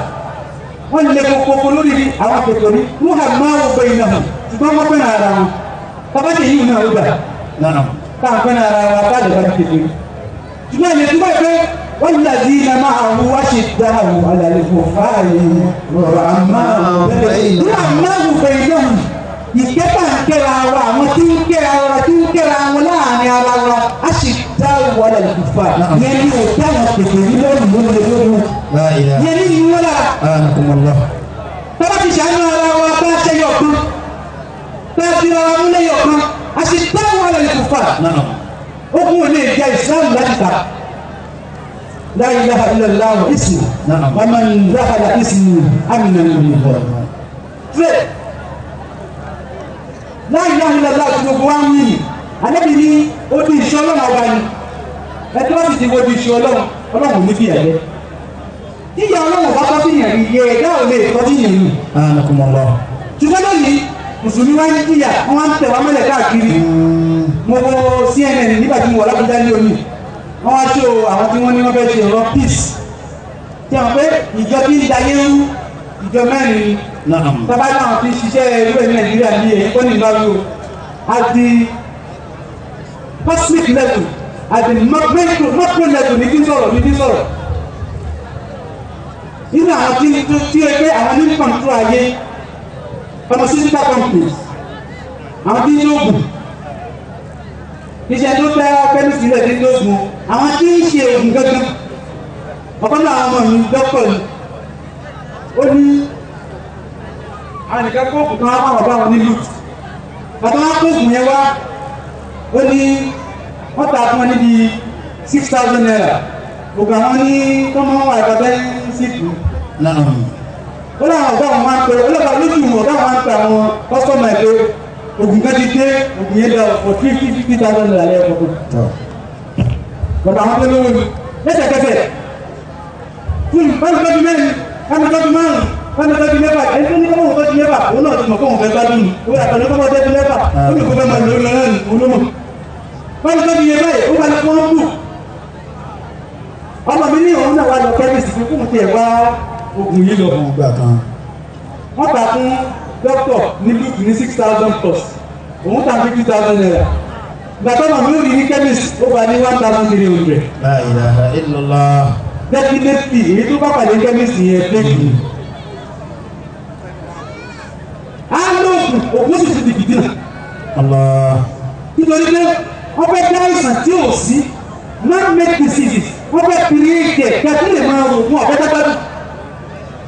wọ́n lè kókó lórí àwọn kètòrí رحماء بينهم ṣùgbọ́n wọ́n fẹ́ràn ara wọn tàbátì yìí náà ó gbà táwọn fẹ́ràn ara wọn bá lè bá kètòrí ṣùgbọ́n ilẹ̀ tí wọ́n fẹ́ والذين معه أشداء على الكفار رحماء بينهم ìkẹ́ta ń kẹ́ra wa àwọn tí ń kẹ́ra wọn láàrin ara wa أشداء على الكفار yẹn ni ò táwọn kètòrí lórí lórí yẹn ni ìwọ́n lára tọ́lá ti ṣàánú ara wa bá ṣe yọ̀kan bá fi ara múlẹ̀ yọ̀kan أشداء على الكفار ogun ò lè jẹ́ ìsìlámù láti ta. لا إله إلا الله اسمه ومن دخل اسمه أمن المنكر. لا إله إلا الله gbogbo wa ń yìn Ànábì ní ó di ìṣọ́ ọlọ́run ọba ni ẹjọ́ sì ti wo di ìṣọ́ ọlọ́run ní bí ẹ̀yẹ. Yíyá ọlọ́run bá tọ́ sí yẹn rí iye ẹ̀dá ò lè tọ́ sí yẹn nù. Ṣùgbọ́n lónìí mùsùlùmí wá ń jìyà wọ́n wá ń tẹ̀ wá mọ́lẹ̀ káàkiri. Mo wo CNN nígbà tí mo wà lábújá ní omi. Wọ́n wá ṣó àwọn tí wọ́n ní wọ́n fẹ́ ṣe ọ̀rọ̀ peace tí wọ́n pé ìjọ tí ń dayé rú ìjọ mẹ́rin tábà náà ti ṣiṣẹ́ ìlú ẹ̀ Nàìjíríà ní èyí kọ́ ní ìbáwí o at the cosmic level at the macro level ní kí n sọ̀rọ̀ nínú àwọn tí ó pé àwọn ní control ayé pharmaceutical companies àwọn tí ń lóògùn iṣẹ́ tó fẹ́ pẹ́lú sílẹ̀ ní lóògùn àwọn tí ń ṣe ògùn gẹ́gẹ́ ọ̀pọ̀ náà àwọn ọmọ mi dọ́kọ̀ ni ó ní àwọn nìkan kó òkùn kan wá wọ́n bá wọn ní lùt bàtà wọn kó òkùn yẹn wá ó ní wọ́n ta fún wọn níbi 6,000 naira ògùn àwọn ní tọ́mọ́ wà ìpàdé síkù ó láwọn ọ̀gá wọn máa ń pè ọlọ́pàá lójú ọ̀gá wọn máa ń pè àwọn kọ́sọ́mà ẹ̀ pé ògùn kan ti dé ògùn yẹn dá for 50,000 naira lẹ́yìn ọkọ̀ bàtà àwọn tó lówó ni lẹ́sẹ̀kẹsẹ̀ fún pálíkọ́jú mẹ́rin pálíkọ́jú márùn pálíkọ́jú mẹ́fà ẹni tó ní kọ́mọ̀ tọ́jú mẹ́fà òun náà ti mọ̀ kọ́mọ̀ fẹ́ gbádùn ní ó yàtọ̀ ní kọ́mọ̀ tọ́jú mẹ́fà ó ní kó fẹ́ máa lórí lọ́rẹ́ ní olómọ̀ pálíkọ́jú yẹn báyìí ó bá ní kó wọ́n kù ọmọ mi ní òun náà wà lọ kẹ́mìsì fún kóhun ti ẹ̀wá oògùn yìí lọ fún ìgbà kan wọ́n ta fún dókítọ̀ ní lùkù ní 6,000 plus òun ta 50,000 naira gbàtọ́nà mi ò rí ní kẹ́mìsì ó bá ní 1,300. La ilaha illallah. Definitely èyí tó bá pàdé kẹ́mìsì yẹn fake ni. á lóògùn ògùn sì ti di gidi náà. Allah. nítorí pé wọ́n fẹ́ dá àìsàn tí ò sí man-made diseases wọ́n fẹ́ create kẹ́kẹ́ lè máa rò fún ọ̀fẹ́ dábàdù.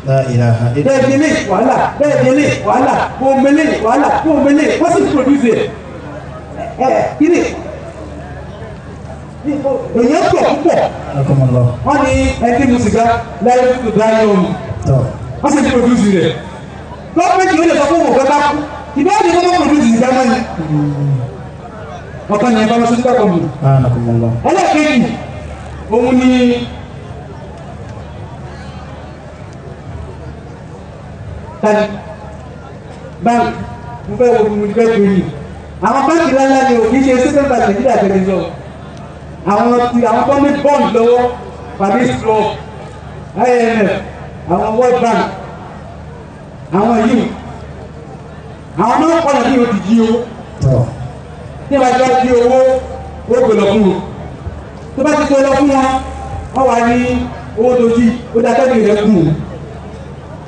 La ilaha illallah. bẹ́ẹ̀ délé wàhálà bẹ́ẹ̀ délé wàhálà kòmélé wàhálà kòmélé wọ́n sì produce kí ni èyàn pọ̀ púpọ̀ wọ́n ní ẹni mú sìgá láyé tó dáyé ohun wọ́n sì produce rẹ̀ gọ́ọ̀mẹ́ntì ó lè sọ fún òun fẹ́ bá kú ìbáwọ̀ ni wọ́n produce sìgá mọ́ ni ọ̀kan ni ẹ̀bá lọ́sọ́dún kápọ̀ mú ẹlẹ́ẹ̀kejì òun ni tani báńkì mo fẹ́ wo mo fẹ́ pè ní àwọn báńkì lálá ni ò kí ṣe system bank Nàìjíríà tẹ̀lé sọ àwọn tó ní bond lọ́wọ́ Paris Club IMF àwọn World Bank àwọn yìí àwọn náà pọ̀nà bí o ti jí owó tí a bá ti wá jí owó ó gbé lọ fún wọn tó bá ti gbé lọ fún wọn wọ́n wá ní owó tó jí ó dá tẹ́lẹ̀ rẹ̀ kù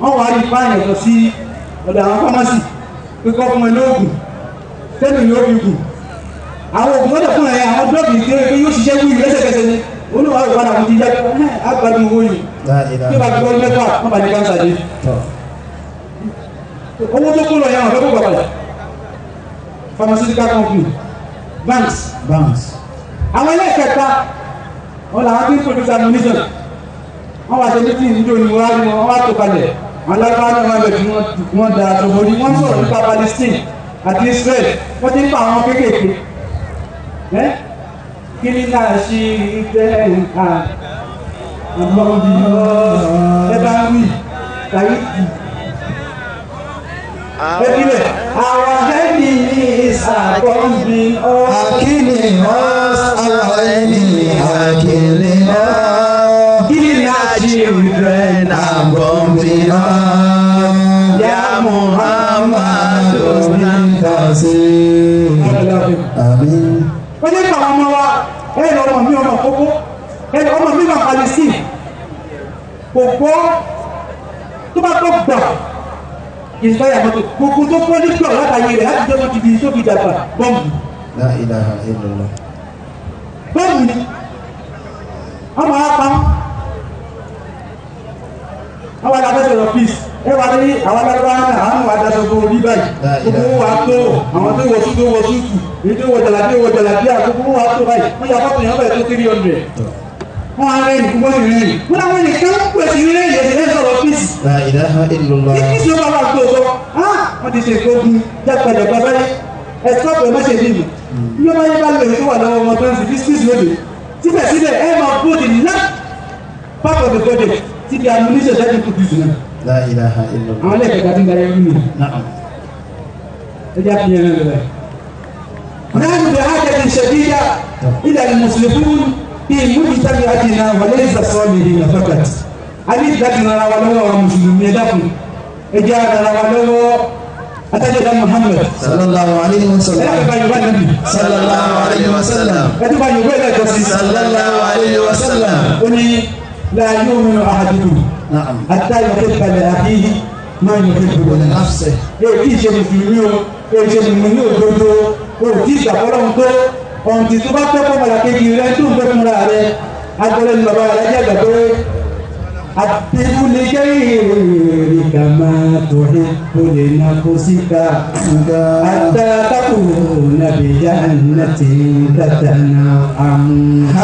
wọ́n wá ní fáyìn lọ sí ọ̀dọ̀ àwọn fámásì pípọ́ fún ẹ lóògùn tẹ́lẹ̀ yóò fi gùn àwọn ògùn wọ́n dẹ̀ fún ẹ̀yà àwọn dọ́ọ̀bì tí ó yóò ṣiṣẹ́ wúyì lẹ́sẹ̀kẹsẹ̀ ni olúwa rẹ̀ padà ti jẹ́ agbádùn owó yìí tí ó bá gbọ́ mẹ́fà wọ́n bá ní káńsà dé owó tó kó lọ yẹn wọ́n fẹ́ kó gbà padà pharmaceutical company banks àwọn ẹlẹ́ẹ̀kẹta wọn làwọn tí ń produce ammunition wọ́n wá ṣe meeting níjó ni wọ́n wá tó kalẹ̀ wọn lágbára náà máa bẹ̀ tí wọ́n da aṣọ borí wọ́n sọ̀rọ̀ nípa Palestine àti Israel wọ́n ti ń pa àwọn kéékèèké kí ni náà ṣe ìfẹ́ nǹkan àmọ́bí ẹ bá ń wí kàyí ẹbílẹ̀ our enemies are bombing us. Killing us, our enemies are killing us. Killing our children and bombing us. Ya Muhammad, Amin. Wọ́n ní àwọn ọmọ wa ẹ̀rọ ọmọ mi ọmọ kókó ẹ̀rọ ọmọ mi máa Palestine kò gbọ́ tó bá tó gbà ìsọ́yà mọ́tò gbogbo tó kọ́ ní gbọ̀ látàyè rẹ̀ láti jẹ́ ti di sókè dàgbà bọ́ọ̀mù. La ilaha illallah. Bọ́ọ̀mù ni ọmọ apá àwọn alábẹ́sọ̀rọ̀ peace ẹ wà ní àwọn alábẹ́sọ̀rọ̀ náà àwọn àdásọ̀gbọ̀ orí báyìí gbogbo wa tó àwọn tó wọ̀ sútù èyí tó wọ̀ jàlàbí àgbogbo wa tó báyìí wọ́n yà fọ́tò yàn bẹ̀rẹ̀ tó 300 wọ́n á rẹ̀ nìkú wọ́n sì rẹ̀ wọ́n láwọn nìkan pèsè ilé ìyẹ̀sẹ̀ sọ̀rọ̀ peace. La ilaha illallah. Peace ó bá wà tó sọ wọ́n ti ṣe ìkógun jákèjọba báyìí ẹ sọ́ọ̀pù ẹ má ṣe nínú yóò máa yẹ bá lè tó wà lọ́wọ́ ọmọ tó ń fi peace lóde síbẹ̀síbẹ̀ ẹ máa bó the last part of the project ti di ammunition ṣáájú kò fi sùn náà. La ilaha illallah. àwọn ẹlẹ́kẹ̀ẹ́ta ti ń darí ẹrú mi. ẹ jẹ́ àfihàn náà lọ́wọ́. نحن بحاجة شديدة إلى المسلمون في مجتمعاتنا وليس الصالحين فقط. أني ذكرنا ولو مسلمين دفن إجانا ولو أتجد محمد صلى الله عليه وسلم. صلى الله عليه وسلم. صلى الله عليه وسلم. لا يؤمن أحدكم نعم حتى يحب لأخيه ما يحب لنفسه. èyí ṣe mùsùlùmí o èyí ṣe mùsùlùmí òdodo o tí ìgbàfọ́lọ́hún tó ọ̀hún tí tó bá fẹ́ kọ́ mọ̀lákejì rẹ tó ń fẹ́ fúnra rẹ agbọ́lẹ̀ ní bàbá rẹ jẹ́ gbàgbé àtẹ̀kùlé kẹ́rì kàmá tòhé kólé náà kó síta àtàkù nàbìyà nàti tàtànà àmú.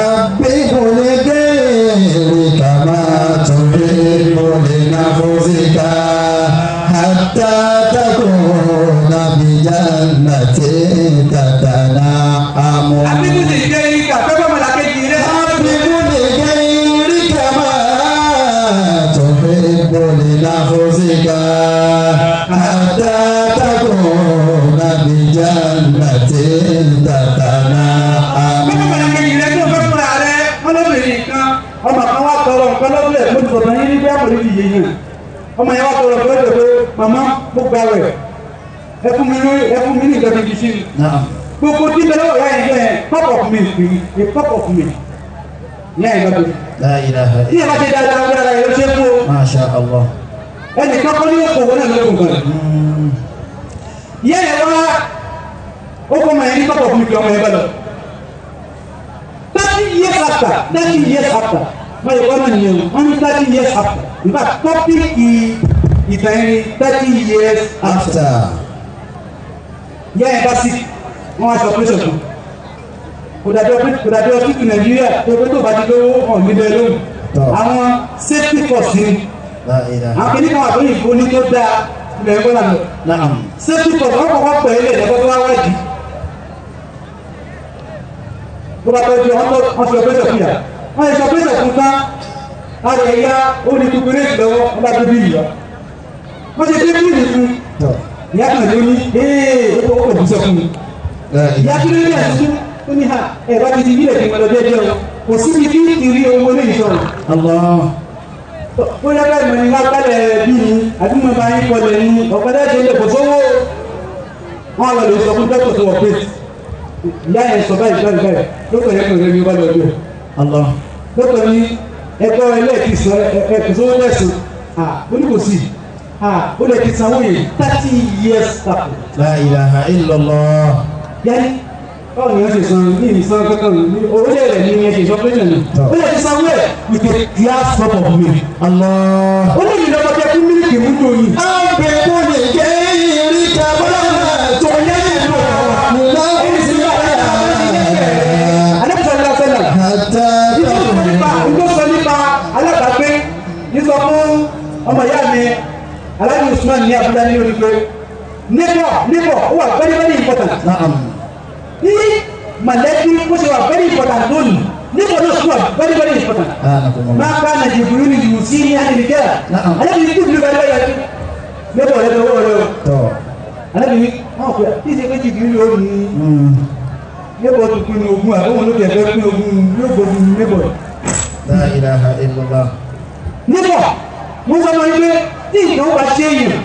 àbíkùlé kẹ́rì kàmá tòhé kólé náà kó síta. حتى تكون بجنة تتنعم. حبيب لغيرك فما ملكت حبيب لغيرك ما تحب لنفسك حتى تكون بجنة تتنعم. ọmọ kan wá tọrọ nǹkan lọ́dún ẹ̀ lójú ọ̀tàn yín ní bí àpòlì ti yé yẹn ọmọ yẹn wá tọrọ pé lọ́dọ̀ pé màmá mo gba rẹ̀ ẹ fún mi ní nǹkan fi fi sí i gbogbo tí bẹ́ẹ̀ lọ́wọ́ yá yẹn yẹn cup of milk a cup of milk yá yẹn lọ́dọ̀ La ilaha tí yẹn bá ṣe dáadáa wọ́n dáadáa yẹn ló ṣe fún o Masha Allah. ẹnì kan kọ́ ní òkò wọn náà lókun kan yá yẹn wá ó kọ́ ọmọ yẹn ní cup of milk ọmọ yẹn bá lọ 30 years after wọ́n yẹ kọ́ náà nìyẹn wọ́n ní 30 years after in fact topic ìtàn ẹni 30 years after yẹ́ ẹ̀ bá sí wọ́n wá sọ pẹ́sọ̀ kan kò dàbí ọtútù Nàìjíríà tó pé tó bá ti lówó hàn níbẹ̀ lóhùn àwọn safety cost ni àwọn kìnnìkan wà lóyìn ìbò ní tó dáa ilẹ̀ ẹ̀kọ́ lànà safety cost wọ́n kọ́kọ́ pẹ̀ ilé ẹ̀kọ́ tó wá wájì bó bá tọ́jú wọ́n fi ọpẹ́sọ̀ fìyà wọ́n yẹ sọ pẹ́sọ̀ fún tán ara ẹ̀yà ó ní kúkúrẹ́ ìlọ́wọ́ wọ́n bá tó bí ìyá wọ́n ṣe dé bí ìlú fún ìyá kan ló ní ó kò bú sọ fún mi ìyá kí ló ní àtúntò ó ní ha ẹ̀ bá ti di ilẹ̀ kí n gbọdọ̀ jẹ́jẹ́ o kò síbi kí ti rí owó lè sọ̀rọ̀ ó yá ká ìmọ̀ ní wá gbálẹ̀ bí ni àbí mo bá yín kọlẹ̀ ní ọ̀pẹ́dá ṣe lè kò sówó wọn lọ lè sọ fún dókítà tó wọ̀ pé ìyá yẹn sọ báyìí dókítà yẹn kàn lè wá lọ bí dókítà ní ẹgbẹ́ ẹlẹ́ẹ̀kìsọ ẹ̀kìsọ́ lẹ́sùn ó ní kò sí ó lè ti sanwó yẹn 30 years after. La ilaha illallah. yẹ́nì báwo ni wọ́n ṣe san ní ìsan kankan ní orílẹ̀ rẹ̀ ní ẹ̀ṣẹ̀ ìṣọ́pẹ́ṣẹ̀ ni ó lè ti sanwó ẹ̀ with a glass cup of milk. ó lè ní lọ́kọ́ jẹ́ kí mílíkì mú tó yìí. àgbẹ̀ kò lè gé irí kábọ́lá tó yẹ nínú láwọn ìsinmi alábàágbé ní sọ fún ọmọ ìyá mi aláàbí Usman ní Abuja ní orí pé neighbor ó wà very important. Naam. Ní mọ̀lẹ́bí ó ṣe wà very important lónìí. Neighbor náà tún wà very important. Máa ká Nàìjíríà ní ìlú sí ní Nàìjíríà. Àlẹ́bí kú ìlú bẹ́ẹ̀ lọ́yà neighbor rẹ̀ lọ́wọ́ rẹ̀ o. Àlẹ́bí wọ́n pè é ṣe pé jìbìrì ó ní neighbor tó pinnu ogun àwọn olóògbé ẹgbẹ́ pinnu ogun yóò gbógun neighbor. La ilaha illallah. Neighbor mo sọ wọn pé tí ìkan bá ṣe èèyàn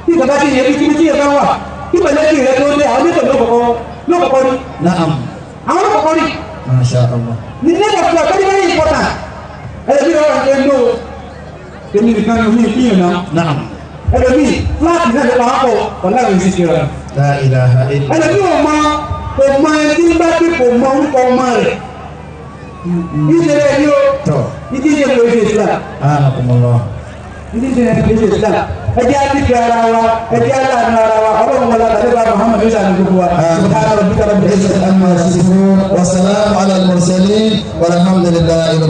tí ìkan bá ṣe èèyàn bí tí ìkan wà kí mọ̀lẹ́bí rẹ̀ tó dé àwọn neighbor ló kọ́kọ́ rí. Naam. Àwọn ló kọ́kọ́ rí. Masha Allah. Ní neighbor tó wà very important. Ẹlẹ́bí rẹ̀ wà ní ẹgbẹ́ o. Èmi nìkan ni omi ìpínyàn náà. Naam. Ẹlẹ́bí fúláàtì náà ló pa wọ́n pọ̀ ọ̀la rẹ̀ sì ṣe rẹ̀. La ilaha illallah. Ẹlẹ́bí ò mọ ẹni tí ń bá pé kò mọ orúkọ ọmọ rẹ̀. Ìṣẹ̀lẹ̀ yìí ó ìdí ìṣẹ̀lẹ̀ ló ṣe Islam. Anakumullah. Ìdí ìṣẹ̀lẹ̀ ló ṣe Islam. Ẹjẹ́ àtìkì ara wa, ẹjẹ́ aláàánú ara wa, ọlọ́run wọlé àtàlẹ́bà Muhammad yóò ṣàlùkù gbogbo wa. Subhana rabbika rabbil izzati amma yasifun wa salamun ala al-mursalin walhamdulillahi.